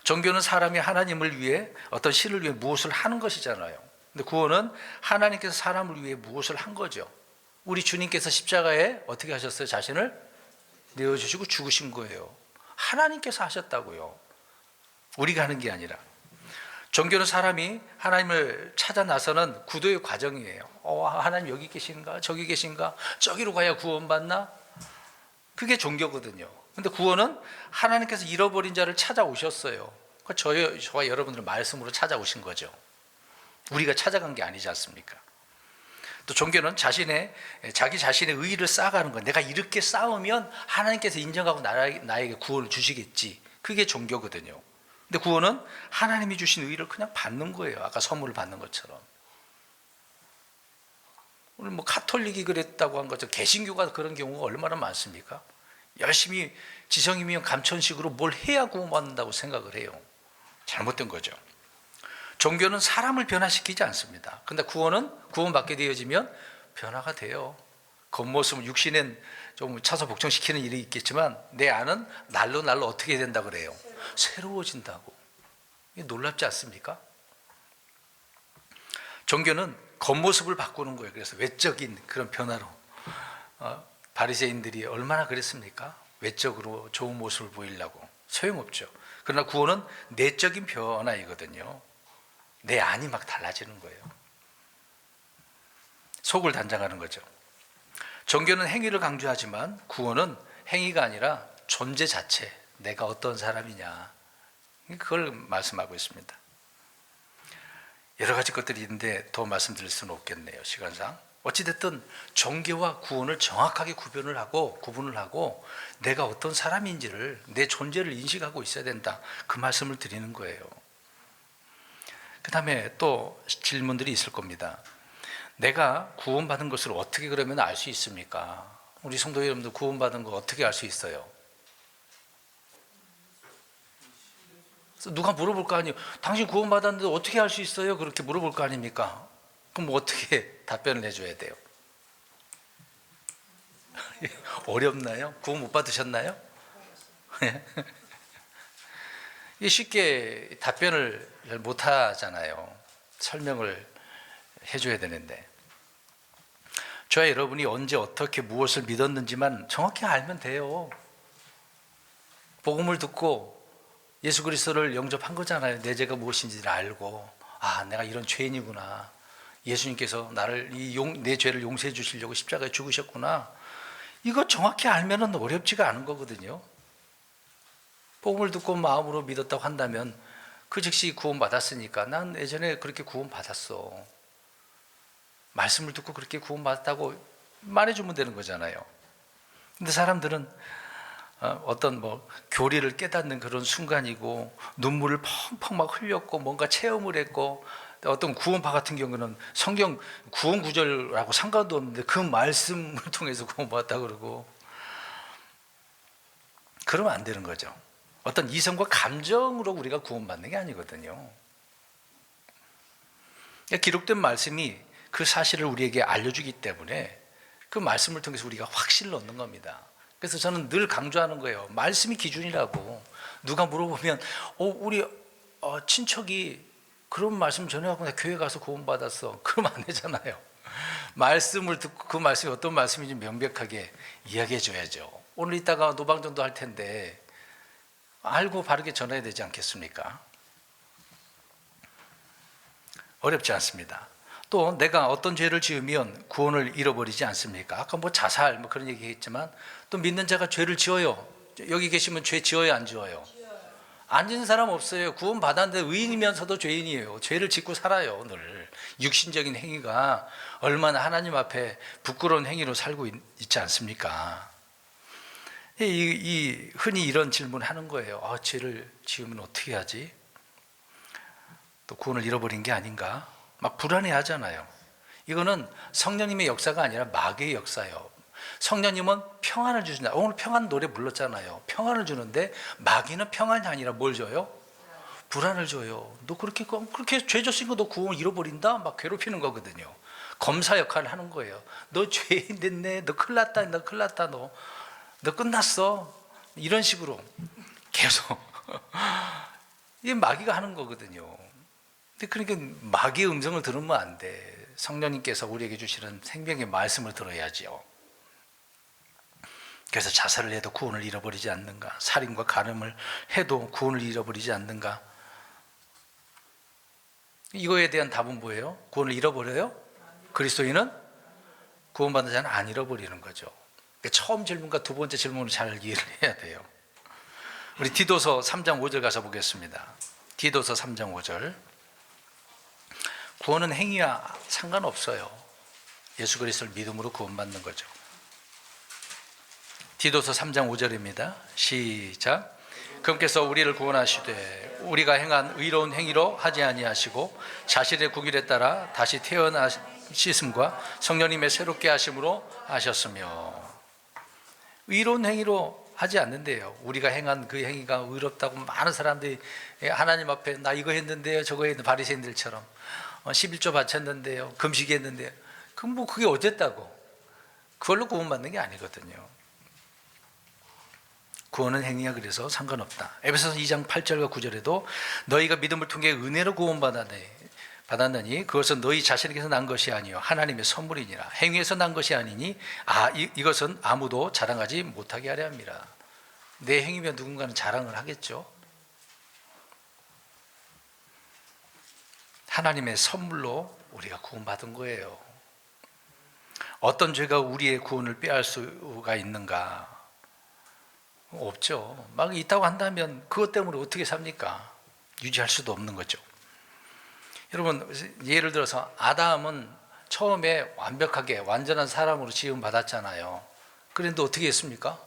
S1: 종교는 사람이 하나님을 위해, 어떤 신을 위해 무엇을 하는 것이잖아요. 근데 구원은 하나님께서 사람을 위해 무엇을 한 거죠. 우리 주님께서 십자가에 어떻게 하셨어요? 자신을 내어주시고 죽으신 거예요. 하나님께서 하셨다고요. 우리가 하는 게 아니라. 종교는 사람이 하나님을 찾아 나서는 구도의 과정이에요. 하나님 여기 계신가? 저기 계신가? 저기로 가야 구원받나? 그게 종교거든요. 근데 구원은 하나님께서 잃어버린 자를 찾아오셨어요. 저와 여러분들 말씀으로 찾아오신 거죠. 우리가 찾아간 게 아니지 않습니까? 또 종교는 자기 자신의 의의를 쌓아가는 거예요. 내가 이렇게 쌓으면 하나님께서 인정하고 나에게 구원을 주시겠지. 그게 종교거든요. 근데 구원은 하나님이 주신 의의를 그냥 받는 거예요. 아까 선물을 받는 것처럼. 오늘 뭐 가톨릭이 그랬다고 한 거죠. 개신교가 그런 경우가 얼마나 많습니까? 열심히 지성이면 감천식으로 뭘 해야 구원받는다고 생각을 해요. 잘못된 거죠. 종교는 사람을 변화시키지 않습니다. 그런데 구원은 구원받게 되어지면 변화가 돼요. 겉모습은 육신엔 좀 차서 복종시키는 일이 있겠지만 내 안은 날로 어떻게 된다 그래요? 새로워진다고. 이게 놀랍지 않습니까? 종교는 겉모습을 바꾸는 거예요. 그래서 외적인 그런 변화로. 바리새인들이 얼마나 그랬습니까? 외적으로 좋은 모습을 보이려고. 소용없죠. 그러나 구원은 내적인 변화이거든요. 내 안이 막 달라지는 거예요. 속을 단장하는 거죠. 종교는 행위를 강조하지만 구원은 행위가 아니라 존재 자체, 내가 어떤 사람이냐, 그걸 말씀하고 있습니다. 여러 가지 것들이 있는데 더 말씀드릴 수는 없겠네요, 시간상. 어찌됐든 종교와 구원을 정확하게 구분을 하고 내가 어떤 사람인지를, 내 존재를 인식하고 있어야 된다, 그 말씀을 드리는 거예요. 그 다음에 또 질문들이 있을 겁니다. 내가 구원받은 것을 어떻게 그러면 알 수 있습니까? 우리 성도 여러분들 구원받은 거 어떻게 알 수 있어요? 누가 물어볼 거 아니에요. 당신 구원받았는데 어떻게 알 수 있어요? 그렇게 물어볼 거 아닙니까? 그럼 어떻게 답변을 해줘야 돼요? 어렵나요? 구원 못 받으셨나요? 쉽게 답변을 잘 못하잖아요. 설명을 해줘야 되는데. 저와 여러분이 언제 어떻게 무엇을 믿었는지만 정확히 알면 돼요. 복음을 듣고 예수 그리스도를 영접한 거잖아요. 내 죄가 무엇인지를 알고, 내가 이런 죄인이구나, 예수님께서 내 죄를 용서해 주시려고 십자가에 죽으셨구나, 이거 정확히 알면은 어렵지가 않은 거거든요. 복음을 듣고 마음으로 믿었다고 한다면 그 즉시 구원받았으니까 난 예전에 그렇게 구원받았어, 말씀을 듣고 그렇게 구원받았다고 말해주면 되는 거잖아요. 근데 사람들은 어떤 교리를 깨닫는 그런 순간이고 눈물을 펑펑 막 흘렸고 뭔가 체험을 했고, 어떤 구원파 같은 경우는 성경 구원 구절하고 상관도 없는데 그 말씀을 통해서 구원받았다 그러고, 그러면 안 되는 거죠. 어떤 이성과 감정으로 우리가 구원받는 게 아니거든요. 기록된 말씀이 그 사실을 우리에게 알려주기 때문에 그 말씀을 통해서 우리가 확신을 얻는 겁니다. 그래서 저는 늘 강조하는 거예요. 말씀이 기준이라고. 누가 물어보면 우리 친척이 그런 말씀 전해갖고 나 교회 가서 구원받았어, 그러면 안 되잖아요. 말씀을 듣고 그 말씀이 어떤 말씀인지 명백하게 이야기해 줘야죠. 오늘 이따가 노방전도 할 텐데 알고 바르게 전해야 되지 않겠습니까? 어렵지 않습니다. 또 내가 어떤 죄를 지으면 구원을 잃어버리지 않습니까? 아까 뭐 자살 뭐 그런 얘기 했지만 또 믿는 자가 죄를 지어요. 여기 계시면 죄 지어요, 안 지어요? 안 짓는 사람 없어요. 구원 받았는데 의인이면서도 죄인이에요. 죄를 짓고 살아요. 늘 육신적인 행위가 얼마나 하나님 앞에 부끄러운 행위로 살고 있지 않습니까? 흔히 이런 질문을 하는 거예요. 죄를 지으면 어떻게 하지? 또 구원을 잃어버린 게 아닌가? 막 불안해하잖아요. 이거는 성령님의 역사가 아니라 마귀의 역사예요. 성령님은 평안을 주신다. 오늘 평안 노래 불렀잖아요. 평안을 주는데 마귀는 평안이 아니라 뭘 줘요? 불안을 줘요. 너 그렇게 죄 졌으니까 너 구원 잃어버린다? 막 괴롭히는 거거든요. 검사 역할을 하는 거예요. 너 죄인 됐네. 너 큰일 났다. 너 큰일 났다. 너 끝났어. 이런 식으로 계속 이게 마귀가 하는 거거든요. 근데 그러니까 마귀의 음성을 들으면 안 돼. 성령님께서 우리에게 주시는 생명의 말씀을 들어야지요. 그래서 자살을 해도 구원을 잃어버리지 않는가? 살인과 간음을 해도 구원을 잃어버리지 않는가? 이거에 대한 답은 뭐예요? 구원을 잃어버려요? 그리스도인은 구원받은 자는 안 잃어버리는 거죠. 그러니까 처음 질문과 두 번째 질문을 잘 이해를 해야 돼요. 우리 디도서 3장 5절 가서 보겠습니다. 디도서 3장 5절. 구원은 행위와 상관없어요. 예수 그리스도를 믿음으로 구원받는 거죠. 디도서 3장 5절입니다. 시작. 그분께서 우리를 구원하시되 우리가 행한 의로운 행위로 하지 아니하시고 자신의 국일에 따라 다시 태어나심과 성령님의 새롭게 하심으로 하셨으며. 의로운 행위로 하지 않는데요. 우리가 행한 그 행위가 의롭다고 많은 사람들이 하나님 앞에 나 이거 했는데요, 저거 했는데, 바리새인들처럼 11조 바쳤는데요, 금식했는데요. 그럼 뭐 그게 어쨌다고? 그걸로 구원받는 게 아니거든요. 구원은 행위야. 그래서 상관없다. 에베소서 2장 8절과 9절에도 너희가 믿음을 통해 은혜로 구원받았느니 그것은 너희 자신에게서 난 것이 아니요 하나님의 선물이니라. 행위에서 난 것이 아니니 이것은 아무도 자랑하지 못하게 하려 함이라. 내 행위면 누군가는 자랑을 하겠죠. 하나님의 선물로 우리가 구원받은 거예요. 어떤 죄가 우리의 구원을 빼앗을 수가 있는가? 없죠. 막 있다고 한다면 그것 때문에 어떻게 삽니까? 유지할 수도 없는 거죠. 여러분, 예를 들어서 아담은 처음에 완벽하게 완전한 사람으로 지음 받았잖아요. 그런데 어떻게 했습니까?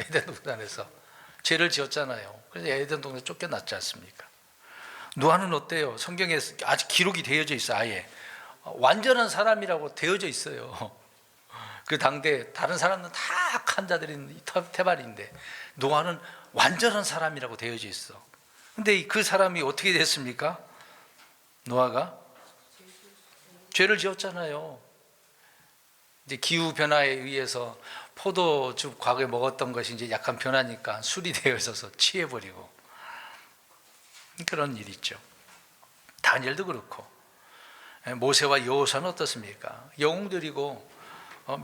S1: 에덴 동산에서 죄를 지었잖아요. 그래서 에덴 동산에서 쫓겨났지 않습니까? 노아는 어때요? 성경에 아직 기록이 되어져 있어. 아예 완전한 사람이라고 되어져 있어요. 그 당대 다른 사람은 다 악한 자들인 태발인데 노아는 완전한 사람이라고 되어져 있어. 근데 그 사람이 어떻게 됐습니까? 노아가 죄를 지었잖아요. 이제 기후 변화에 의해서 포도주 과거에 먹었던 것이 이제 약간 변하니까 술이 되어 있어서 취해버리고 그런 일이 있죠. 다니엘도 그렇고 모세와 여호수아는 어떻습니까? 영웅들이고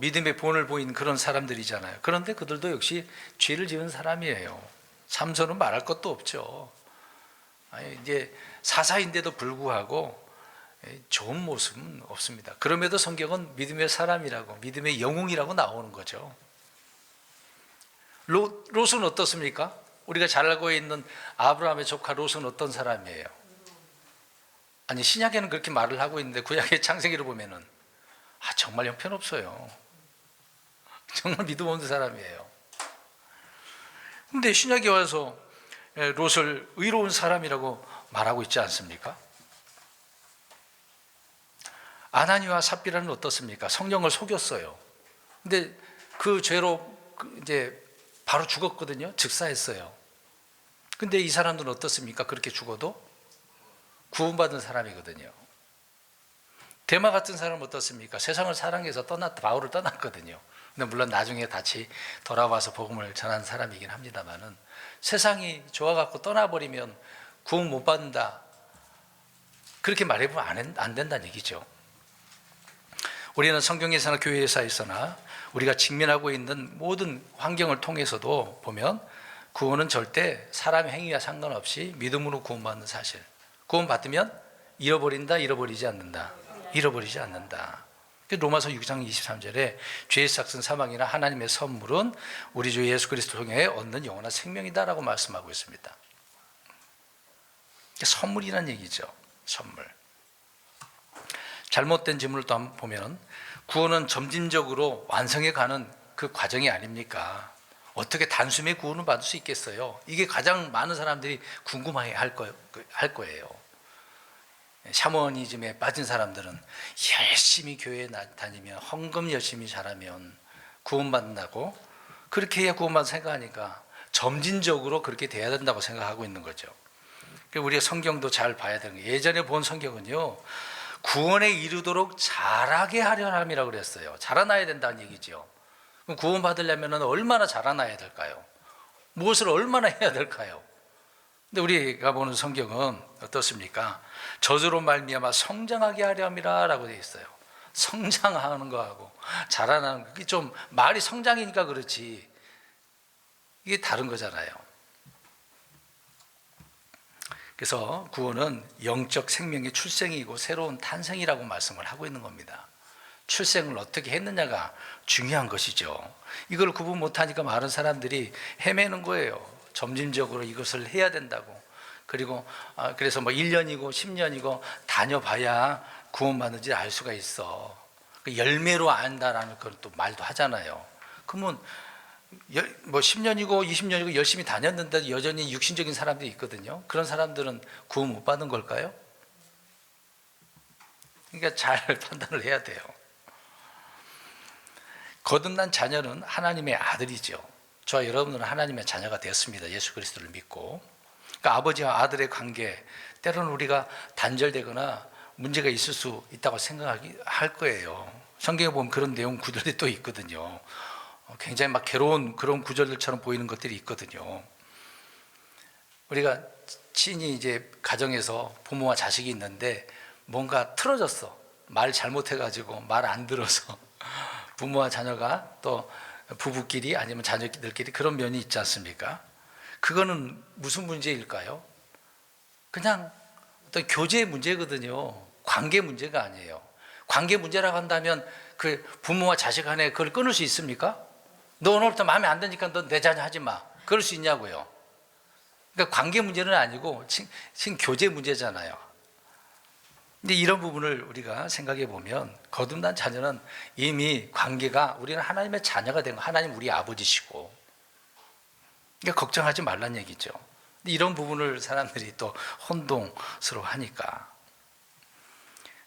S1: 믿음의 본을 보인 그런 사람들이잖아요. 그런데 그들도 역시 죄를 지은 사람이에요. 삼손은 말할 것도 없죠. 이제 사사인데도 불구하고 좋은 모습은 없습니다. 그럼에도 성경은 믿음의 사람이라고, 믿음의 영웅이라고 나오는 거죠. 롯은 어떻습니까? 우리가 잘 알고 있는 아브라함의 조카 롯은 어떤 사람이에요? 아니, 신약에는 그렇게 말을 하고 있는데 구약의 창세기를 보면은 정말 형편없어요. 정말 믿음 없는 사람이에요. 근데 신약에 와서 롯을 의로운 사람이라고 말하고 있지 않습니까? 아나니와 삽비라는 어떻습니까? 성령을 속였어요. 근데 그 죄로 이제 바로 죽었거든요. 즉사했어요. 근데 이 사람들은 어떻습니까? 그렇게 죽어도 구원받은 사람이거든요. 데마 같은 사람은 어떻습니까? 세상을 사랑해서 바울을 떠났거든요. 근데 물론 나중에 다시 돌아와서 복음을 전한 사람이긴 합니다만은 세상이 좋아갖고 떠나버리면 구원 못 받는다. 그렇게 말해보면 안 된다는 얘기죠. 우리는 성경에서나 교회에서 있으나 우리가 직면하고 있는 모든 환경을 통해서도 보면 구원은 절대 사람의 행위와 상관없이 믿음으로 구원받는 사실. 구원받으면 잃어버린다, 잃어버리지 않는다. 잃어버리지 않는다. 로마서 6장 23절에 죄의 삭슨 사망이나 하나님의 선물은 우리 주 예수 그리스도 통해 얻는 영원한 생명이다라고 말씀하고 있습니다. 선물이라는 얘기죠. 선물. 잘못된 질문을 또 한번 보면 구원은 점진적으로 완성해 가는 그 과정이 아닙니까? 어떻게 단숨에 구원을 받을 수 있겠어요? 이게 가장 많은 사람들이 궁금해 할 거예요. 샤머니즘에 빠진 사람들은 열심히 교회에 다니면 헌금 열심히 잘하면 구원받는다고, 그렇게 해야 구원받는 생각하니까 점진적으로 그렇게 돼야 된다고 생각하고 있는 거죠. 우리가 성경도 잘 봐야 되는 거예요. 예전에 본 성경은요, 구원에 이르도록 자라게 하려 함이라고 그랬어요. 자라나야 된다는 얘기죠. 그럼 구원받으려면 얼마나 자라나야 될까요? 무엇을 얼마나 해야 될까요? 근데 우리가 보는 성경은 어떻습니까? 저주로 말미암아 성장하게 하려 함이라 라고 되어 있어요. 성장하는 거하고 자라나는 거, 그게 좀 말이 성장이니까 그렇지 이게 다른 거잖아요. 그래서 구원은 영적 생명의 출생이고 새로운 탄생이라고 말씀을 하고 있는 겁니다. 출생을 어떻게 했느냐가 중요한 것이죠. 이걸 구분 못하니까 많은 사람들이 헤매는 거예요. 점진적으로 이것을 해야 된다고. 그리고 그래서 뭐 1년이고 10년이고 다녀봐야 구원받는지 알 수가 있어. 열매로 안다라는 그런 또 말도 하잖아요. 그러면 뭐 10년이고 20년이고 열심히 다녔는데 여전히 육신적인 사람들이 있거든요. 그런 사람들은 구원 못 받는 걸까요? 그러니까 잘 판단을 해야 돼요. 거듭난 자녀는 하나님의 아들이죠. 저와 여러분들은 하나님의 자녀가 되었습니다. 예수 그리스도를 믿고. 그러니까 아버지와 아들의 관계, 때로는 우리가 단절되거나 문제가 있을 수 있다고 생각할 거예요. 성경에 보면 그런 내용 구절이 또 있거든요. 굉장히 막 괴로운 그런 구절들처럼 보이는 것들이 있거든요. 우리가 친히 이제 가정에서 부모와 자식이 있는데 뭔가 틀어졌어. 말 잘못해가지고 말 안 들어서 부모와 자녀가 또 부부끼리 아니면 자녀들끼리 그런 면이 있지 않습니까? 그거는 무슨 문제일까요? 그냥 어떤 교제의 문제거든요. 관계 문제가 아니에요. 관계 문제라고 한다면 그 부모와 자식 간에 그걸 끊을 수 있습니까? 너 오늘부터 마음에 안 드니까 너 내 자녀 하지 마. 그럴 수 있냐고요. 그러니까 관계 문제는 아니고 지금 교제 문제잖아요. 근데 이런 부분을 우리가 생각해 보면 거듭난 자녀는 이미 관계가, 우리는 하나님의 자녀가 된 거, 하나님 우리 아버지시고, 그러니까 걱정하지 말란 얘기죠. 근데 이런 부분을 사람들이 또 혼동스러워 하니까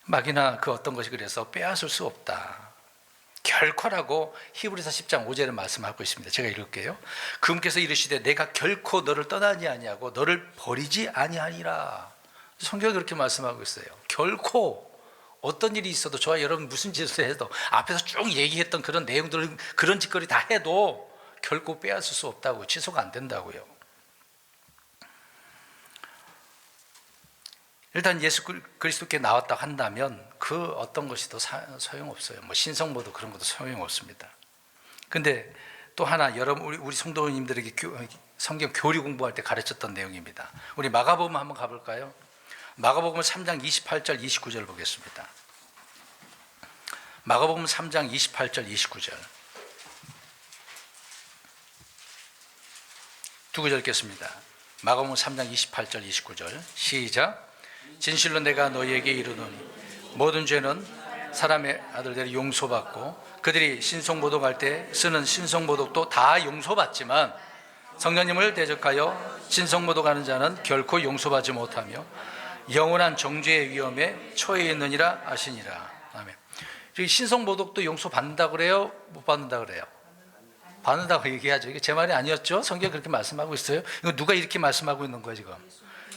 S1: 막이나 그 어떤 것이 그래서 빼앗을 수 없다. 결코라고 히브리서 10장 5절에 말씀하고 있습니다. 제가 읽을게요. 그분께서 이르시되 내가 결코 너를 떠나지 아니하고 너를 버리지 아니하니라. 성경이 그렇게 말씀하고 있어요. 결코 어떤 일이 있어도, 저와 여러분 무슨 짓을 해도, 앞에서 쭉 얘기했던 그런 내용들을, 그런 짓거리 다 해도 결코 빼앗을 수 없다고, 취소가 안 된다고요. 일단 예수 그리스도께 나왔다 한다면 그 어떤 것이 더 소용없어요. 뭐 신성모도 그런 것도 소용없습니다. 근데 또 하나, 여러분 우리 성도님들에게 성경 교리 공부할 때 가르쳤던 내용입니다. 우리 마가복음 한번 가볼까요? 마가복음 3장 28절 29절 보겠습니다. 마가복음 3장 28절 29절 두 구절 읽겠습니다. 마가복음 3장 28절 29절 시작. 진실로 내가 너희에게 이르노니 모든 죄는 사람의 아들들이 용서받고 그들이 신성모독할 때 쓰는 신성모독도 다 용서받지만 성령님을 대적하여 신성모독하는 자는 결코 용서받지 못하며 영원한 정죄의 위험에 처해 있느니라 하시니라. 아멘. 신성모독도 용서받는다 그래요? 못 받는다 그래요? 받는다고 얘기하죠. 이게 제 말이 아니었죠? 성경이 그렇게 말씀하고 있어요. 이거 누가 이렇게 말씀하고 있는 거예요 지금?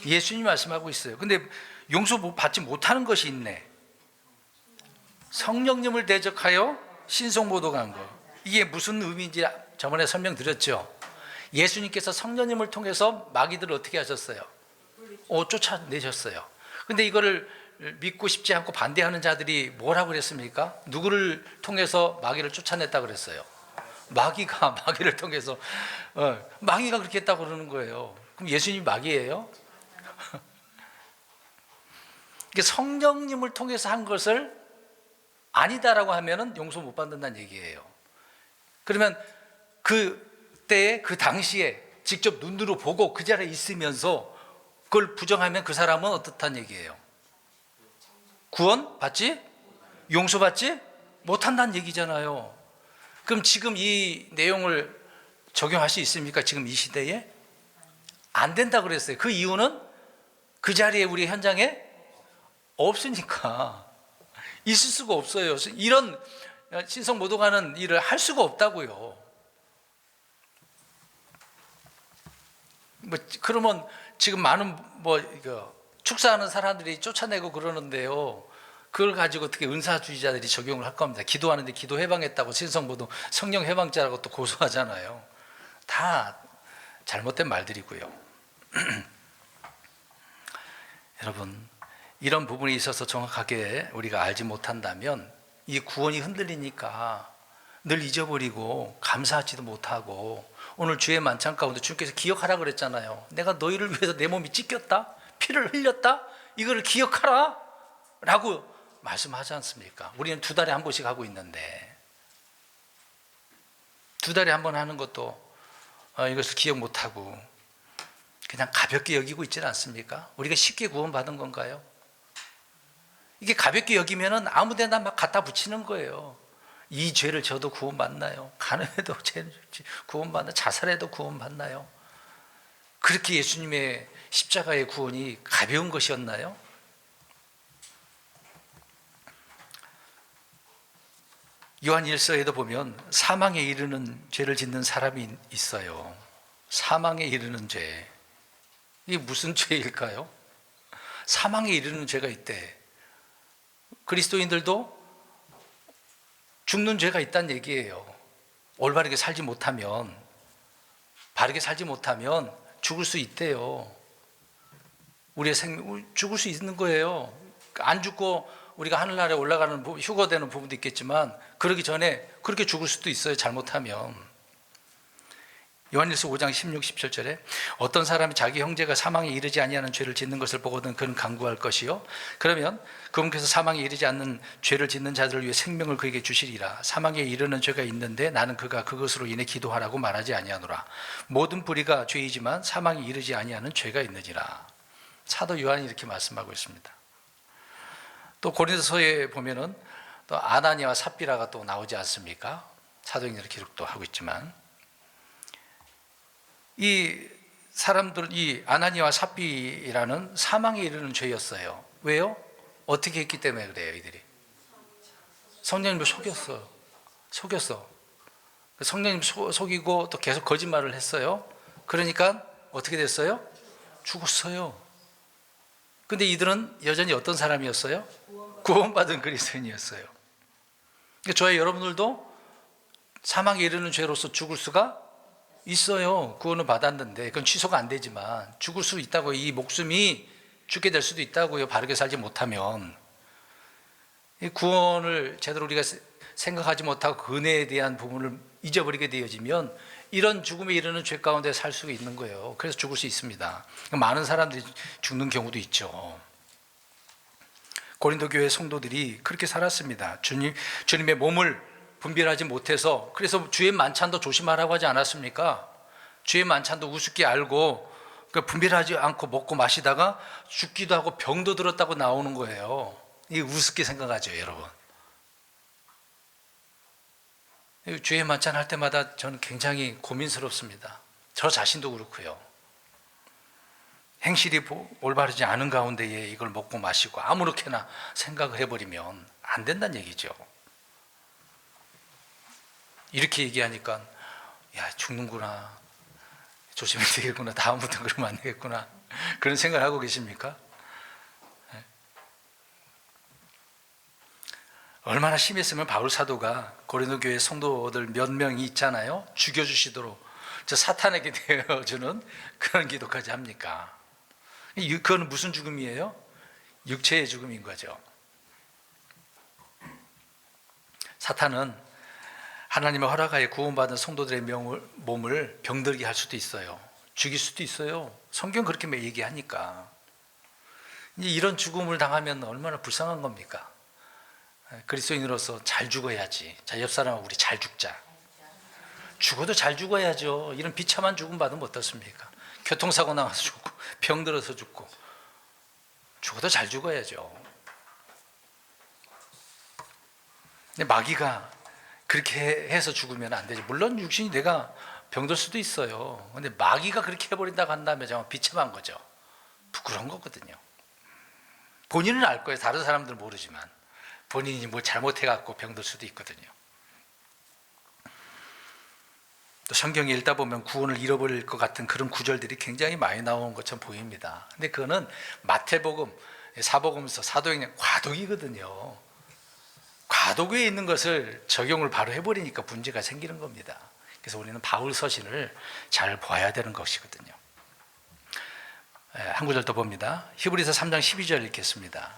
S1: 예수님이 말씀하고 있어요. 근데 용서 받지 못하는 것이 있네. 성령님을 대적하여 신성모독한 거. 이게 무슨 의미인지 저번에 설명드렸죠. 예수님께서 성령님을 통해서 마귀들을 어떻게 하셨어요? 쫓아내셨어요. 근데 이거를 믿고 싶지 않고 반대하는 자들이 뭐라고 그랬습니까? 누구를 통해서 마귀를 쫓아냈다 그랬어요? 마귀를 통해서 마귀가 그렇게 했다고 그러는 거예요. 그럼 예수님이 마귀예요? 이게 성령님을 통해서 한 것을 아니다라고 하면은 용서 못 받는다는 얘기예요. 그러면 그때 그 당시에 직접 눈으로 보고 그 자리에 있으면서 그걸 부정하면 그 사람은 어떻다는 얘기예요? 구원 받지? 용서받지? 못한다는 얘기잖아요. 그럼 지금 이 내용을 적용할 수 있습니까? 지금 이 시대에? 안 된다 그랬어요. 그 이유는 그 자리에 우리 현장에 없으니까. 있을 수가 없어요. 이런 신성모독하는 일을 할 수가 없다고요. 그러면 지금 많은 축사하는 사람들이 쫓아내고 그러는데요. 그걸 가지고 어떻게 은사주의자들이 적용을 할 겁니다. 기도하는데 기도 해방했다고 신성모독 성령 해방자라고 또 고소하잖아요. 다 잘못된 말들이고요. 여러분, 이런 부분에 있어서 정확하게 우리가 알지 못한다면 이 구원이 흔들리니까 늘 잊어버리고 감사하지도 못하고, 오늘 주의 만찬 가운데 주님께서 기억하라 그랬잖아요. 내가 너희를 위해서 내 몸이 찢겼다, 피를 흘렸다, 이거를 기억하라 라고 말씀하지 않습니까? 우리는 2달에 한 번씩 하고 있는데 2달에 한 번 하는 것도 이것을 기억 못하고 그냥 가볍게 여기고 있지는 않습니까? 우리가 쉽게 구원받은 건가요? 이게 가볍게 여기면은 아무 데나 막 갖다 붙이는 거예요. 이 죄를 져도 구원받나요? 간음해도 구원받나요? 자살해도 구원받나요? 그렇게 예수님의 십자가의 구원이 가벼운 것이었나요? 요한 1서에도 보면 사망에 이르는 죄를 짓는 사람이 있어요. 사망에 이르는 죄. 이게 무슨 죄일까요? 사망에 이르는 죄가 있대. 그리스도인들도 죽는 죄가 있다는 얘기예요. 올바르게 살지 못하면, 바르게 살지 못하면 죽을 수 있대요. 우리의 생명, 죽을 수 있는 거예요. 안 죽고 우리가 하늘나라에 올라가는 휴거되는 부분도 있겠지만 그러기 전에 그렇게 죽을 수도 있어요. 잘못하면. 요한일서 5장 16, 17절에 어떤 사람이 자기 형제가 사망에 이르지 아니하는 죄를 짓는 것을 보거든 그는 간구할 것이요, 그러면 그분께서 사망에 이르지 않는 죄를 짓는 자들을 위해 생명을 그에게 주시리라. 사망에 이르는 죄가 있는데 나는 그가 그것으로 인해 기도하라고 말하지 아니하노라. 모든 불의가 죄이지만 사망에 이르지 아니하는 죄가 있느니라. 사도 요한이 이렇게 말씀하고 있습니다. 또 고린도서에 보면은 또 아나니아와 삽비라가 또 나오지 않습니까? 사도행전을 기록도 하고 있지만 이 사람들은 이 아나니아와 삽비라는 사망에 이르는 죄였어요. 왜요? 어떻게 했기 때문에 그래요? 이들이 성령님을 속였어. 성령님 속이고 또 계속 거짓말을 했어요. 그러니까 어떻게 됐어요? 죽었어요. 근데 이들은 여전히 어떤 사람이었어요? 구원받은 그리스도인이었어요. 저희 여러분들도 사망에 이르는 죄로서 죽을 수가 있어요. 구원을 받았는데 그건 취소가 안 되지만 죽을 수 있다고. 이 목숨이 죽게 될 수도 있다고요. 바르게 살지 못하면. 이 구원을 제대로 우리가 생각하지 못하고 그 은혜에 대한 부분을 잊어버리게 되어지면 이런 죽음에 이르는 죄 가운데 살 수 있는 거예요. 그래서 죽을 수 있습니다. 많은 사람들이 죽는 경우도 있죠. 고린도 교회 성도들이 그렇게 살았습니다. 주님의 몸을 분별하지 못해서, 그래서 주의 만찬도 조심하라고 하지 않았습니까? 주의 만찬도 우습게 알고 분별하지 않고 먹고 마시다가 죽기도 하고 병도 들었다고 나오는 거예요. 이게 우습게 생각하죠, 여러분. 주의 만찬 할 때마다 저는 굉장히 고민스럽습니다. 저 자신도 그렇고요. 행실이 올바르지 않은 가운데에 이걸 먹고 마시고 아무렇게나 생각을 해버리면 안 된다는 얘기죠. 이렇게 얘기하니까 야, 죽는구나, 조심해야 되겠구나, 다음부터 그러면 안 되겠구나, 그런 생각을 하고 계십니까? 얼마나 심했으면 바울 사도가 고린도 교회 성도들 몇 명이 있잖아요, 죽여주시도록 저 사탄에게 되어주는 그런 기도까지 합니까? 그건 무슨 죽음이에요? 육체의 죽음인 거죠. 사탄은 하나님의 허락하에 구원받은 성도들의 몸을 병들게 할 수도 있어요. 죽일 수도 있어요. 성경 그렇게 얘기하니까. 이제 이런 죽음을 당하면 얼마나 불쌍한 겁니까? 그리스도인으로서 잘 죽어야지. 자, 옆 사람하고 우리 잘 죽자. 죽어도 잘 죽어야죠. 이런 비참한 죽음 받으면 어떻습니까? 교통사고 나가서 죽고, 병들어서 죽고. 죽어도 잘 죽어야죠. 근데 마귀가 그렇게 해서 죽으면 안 되지. 물론 육신이 내가 병들 수도 있어요. 근데 마귀가 그렇게 해버린다고 한다면 정말 비참한 거죠. 부끄러운 거거든요. 본인은 알 거예요. 다른 사람들은 모르지만 본인이 뭘 잘못해갖고 병들 수도 있거든요. 또 성경에 읽다 보면 구원을 잃어버릴 것 같은 그런 구절들이 굉장히 많이 나오는 것처럼 보입니다. 근데 그거는 마태복음, 사복음서, 사도행전 과도기거든요. 과도기에 있는 것을 적용을 바로 해버리니까 문제가 생기는 겁니다. 그래서 우리는 바울 서신을 잘 봐야 되는 것이거든요. 한 구절 더 봅니다. 히브리서 3장 12절 읽겠습니다.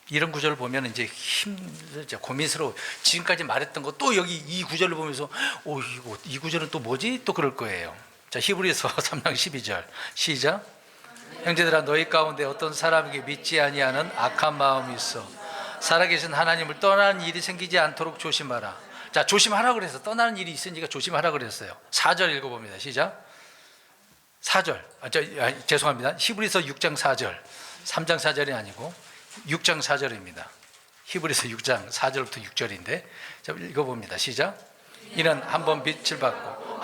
S1: 이런 구절을 보면 이제 힘들죠. 고민스러워. 지금까지 말했던 거 또 여기 이 구절을 보면서 이 구절은 또 뭐지? 또 그럴 거예요. 자, 히브리서 3장 12절 시작. 형제들아 너희 가운데 어떤 사람에게 믿지 아니하는 악한 마음이 있어 살아계신 하나님을 떠나는 일이 생기지 않도록 조심하라. 자, 조심하라 그래서 떠나는 일이 있으니까 조심하라 그랬어요. 4절 읽어봅니다. 시작. 4절. 죄송합니다. 히브리서 6장 4절. 3장 4절이 아니고 6장 4절입니다. 히브리서 6장 4절부터 6절인데 자, 읽어봅니다. 시작. 이는 한번 빛을 받고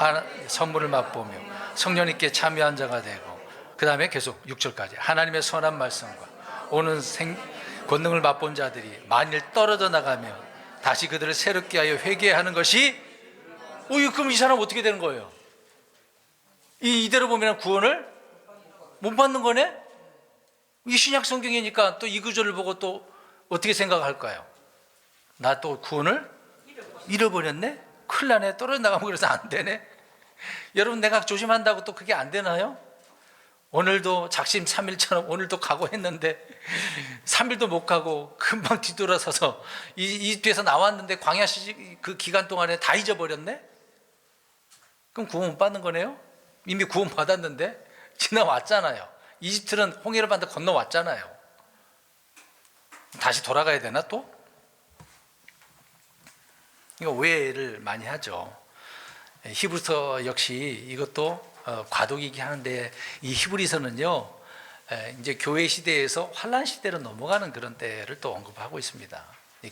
S1: 선물을 맛보며 성령님께 참여한 자가 되고 그 다음에 계속 6절까지 하나님의 선한 말씀과 오는 권능을 맛본 자들이 만일 떨어져 나가며 다시 그들을 새롭게 하여 회개하는 것이 그럼 이 사람 어떻게 되는 거예요? 이대로 보면 구원을 못 받는 거네? 이 신약 성경이니까 또 이 구절을 보고 또 어떻게 생각할까요? 나 또 구원을 잃어버렸네? 큰일 나네. 떨어져 나가면 그래서 안 되네. 여러분 내가 조심한다고 또 그게 안 되나요? 오늘도 작심 3일처럼 오늘도 가고 했는데 3일도 못 가고 금방 뒤돌아서서 이 뒤에서 나왔는데 광야 그 기간 동안에 다 잊어버렸네? 그럼 구원 못 받는 거네요? 이미 구원 받았는데 지나왔잖아요. 이집트는 홍해를 반대 건너왔잖아요. 다시 돌아가야 되나 또? 이거 오해를 많이 하죠. 히브리서 역시 이것도 과도기이긴 하는데 이 히브리서는요 이제 교회 시대에서 환란 시대로 넘어가는 그런 때를 또 언급하고 있습니다.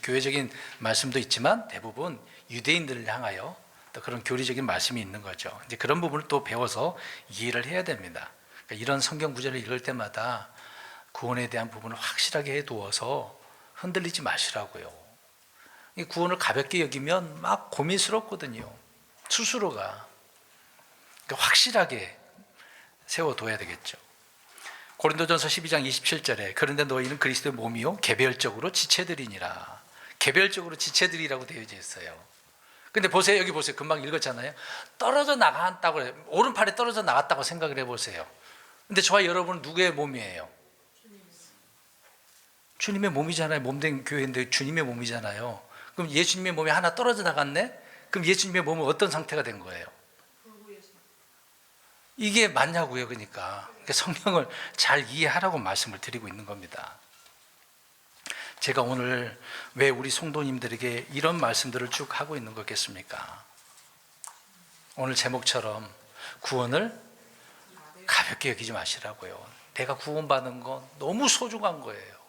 S1: 교회적인 말씀도 있지만 대부분 유대인들을 향하여 또 그런 교리적인 말씀이 있는 거죠. 이제 그런 부분을 또 배워서 이해를 해야 됩니다. 그러니까 이런 성경 구절을 읽을 때마다 구원에 대한 부분을 확실하게 해두어서 흔들리지 마시라고요. 이 구원을 가볍게 여기면 막 고민스럽거든요. 스스로가. 그러니까 확실하게 세워둬야 되겠죠. 고린도전서 12장 27절에 그런데 너희는 그리스도의 몸이요 개별적으로 지체들이니라. 개별적으로 지체들이라고 되어 있어요. 근데 보세요. 여기 보세요. 금방 읽었잖아요. 떨어져 나갔다고 그래요. 오른팔에 떨어져 나갔다고 생각을 해보세요. 근데 저와 여러분은 누구의 몸이에요? 주님의 몸이잖아요. 몸된 교회인데 주님의 몸이잖아요. 그럼 예수님의 몸이 하나 떨어져 나갔네? 그럼 예수님의 몸은 어떤 상태가 된 거예요? 이게 맞냐고요. 그러니까 성경을 잘 이해하라고 말씀을 드리고 있는 겁니다. 제가 오늘 왜 우리 성도님들에게 이런 말씀들을 쭉 하고 있는 거겠습니까? 오늘 제목처럼 구원을 가볍게 여기지 마시라고요. 내가 구원받은 건 너무 소중한 거예요.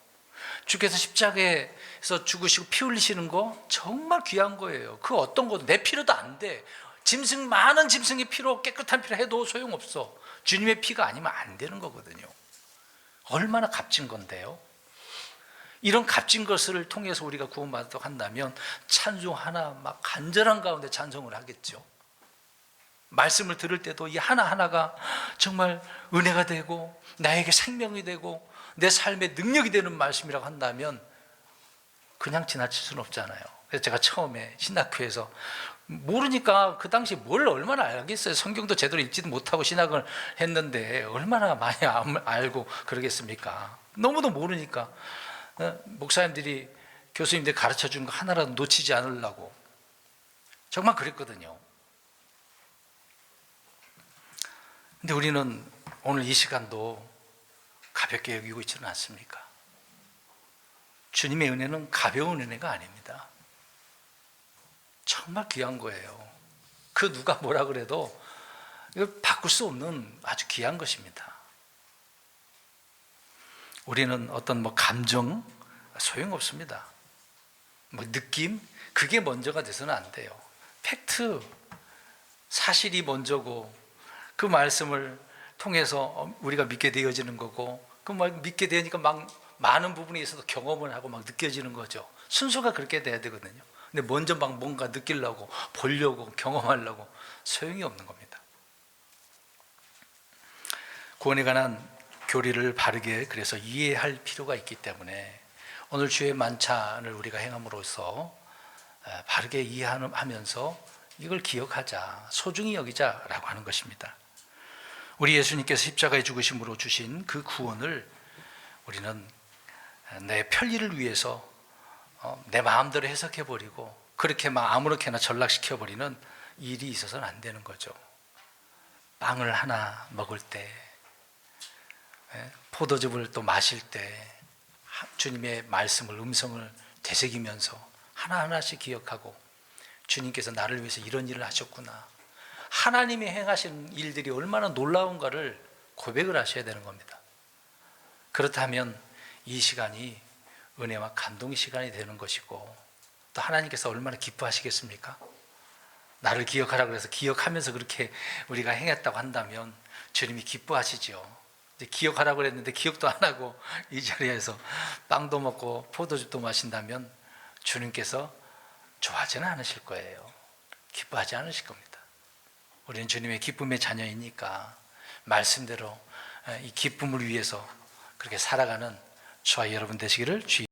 S1: 주께서 십자가에서 죽으시고 피 흘리시는 거 정말 귀한 거예요. 그 어떤 것도 내 피로도 안 돼. 많은 짐승의 피로 깨끗한 피로 해도 소용없어. 주님의 피가 아니면 안 되는 거거든요. 얼마나 값진 건데요. 이런 값진 것을 통해서 우리가 구원받도록 한다면 찬송 하나 막 간절한 가운데 찬송을 하겠죠. 말씀을 들을 때도 이 하나하나가 정말 은혜가 되고 나에게 생명이 되고 내 삶의 능력이 되는 말씀이라고 한다면 그냥 지나칠 수는 없잖아요. 그래서 제가 처음에 신학교에서 모르니까 그 당시 뭘 얼마나 알겠어요. 성경도 제대로 읽지도 못하고 신학을 했는데 얼마나 많이 알고 그러겠습니까? 너무도 모르니까 목사님들이 교수님들이 가르쳐준 거 하나라도 놓치지 않으려고 정말 그랬거든요. 근데 우리는 오늘 이 시간도 가볍게 여기고 있지는 않습니까? 주님의 은혜는 가벼운 은혜가 아닙니다. 정말 귀한 거예요. 그 누가 뭐라 그래도 이걸 바꿀 수 없는 아주 귀한 것입니다. 우리는 어떤 감정 소용없습니다. 느낌 그게 먼저가 돼서는 안 돼요. 팩트 사실이 먼저고 그 말씀을 통해서 우리가 믿게 되어지는 거고 그 말 믿게 되니까 많은 부분에 있어서 경험을 하고 느껴지는 거죠. 순서가 그렇게 돼야 되거든요. 근데 먼저 뭔가 느끼려고 보려고 경험하려고 소용이 없는 겁니다. 구원에 관한 교리를 바르게 그래서 이해할 필요가 있기 때문에 오늘 주의 만찬을 우리가 행함으로써 바르게 이해하면서 이걸 기억하자, 소중히 여기자라고 하는 것입니다. 우리 예수님께서 십자가에 죽으심으로 주신 그 구원을 우리는 내 편리를 위해서 내 마음대로 해석해버리고 그렇게 아무렇게나 전락시켜버리는 일이 있어서는 안 되는 거죠. 빵을 하나 먹을 때, 포도즙을 또 마실 때 주님의 말씀을 음성을 되새기면서 하나하나씩 기억하고 주님께서 나를 위해서 이런 일을 하셨구나, 하나님이 행하신 일들이 얼마나 놀라운가를 고백을 하셔야 되는 겁니다. 그렇다면 이 시간이 은혜와 감동의 시간이 되는 것이고 또 하나님께서 얼마나 기뻐하시겠습니까? 나를 기억하라 그래서 기억하면서 그렇게 우리가 행했다고 한다면 주님이 기뻐하시죠. 기억하라고 그랬는데 기억도 안 하고 이 자리에서 빵도 먹고 포도즙도 마신다면 주님께서 좋아하지는 않으실 거예요. 기뻐하지 않으실 겁니다. 우리는 주님의 기쁨의 자녀이니까 말씀대로 이 기쁨을 위해서 그렇게 살아가는 저와 여러분 되시기를 주의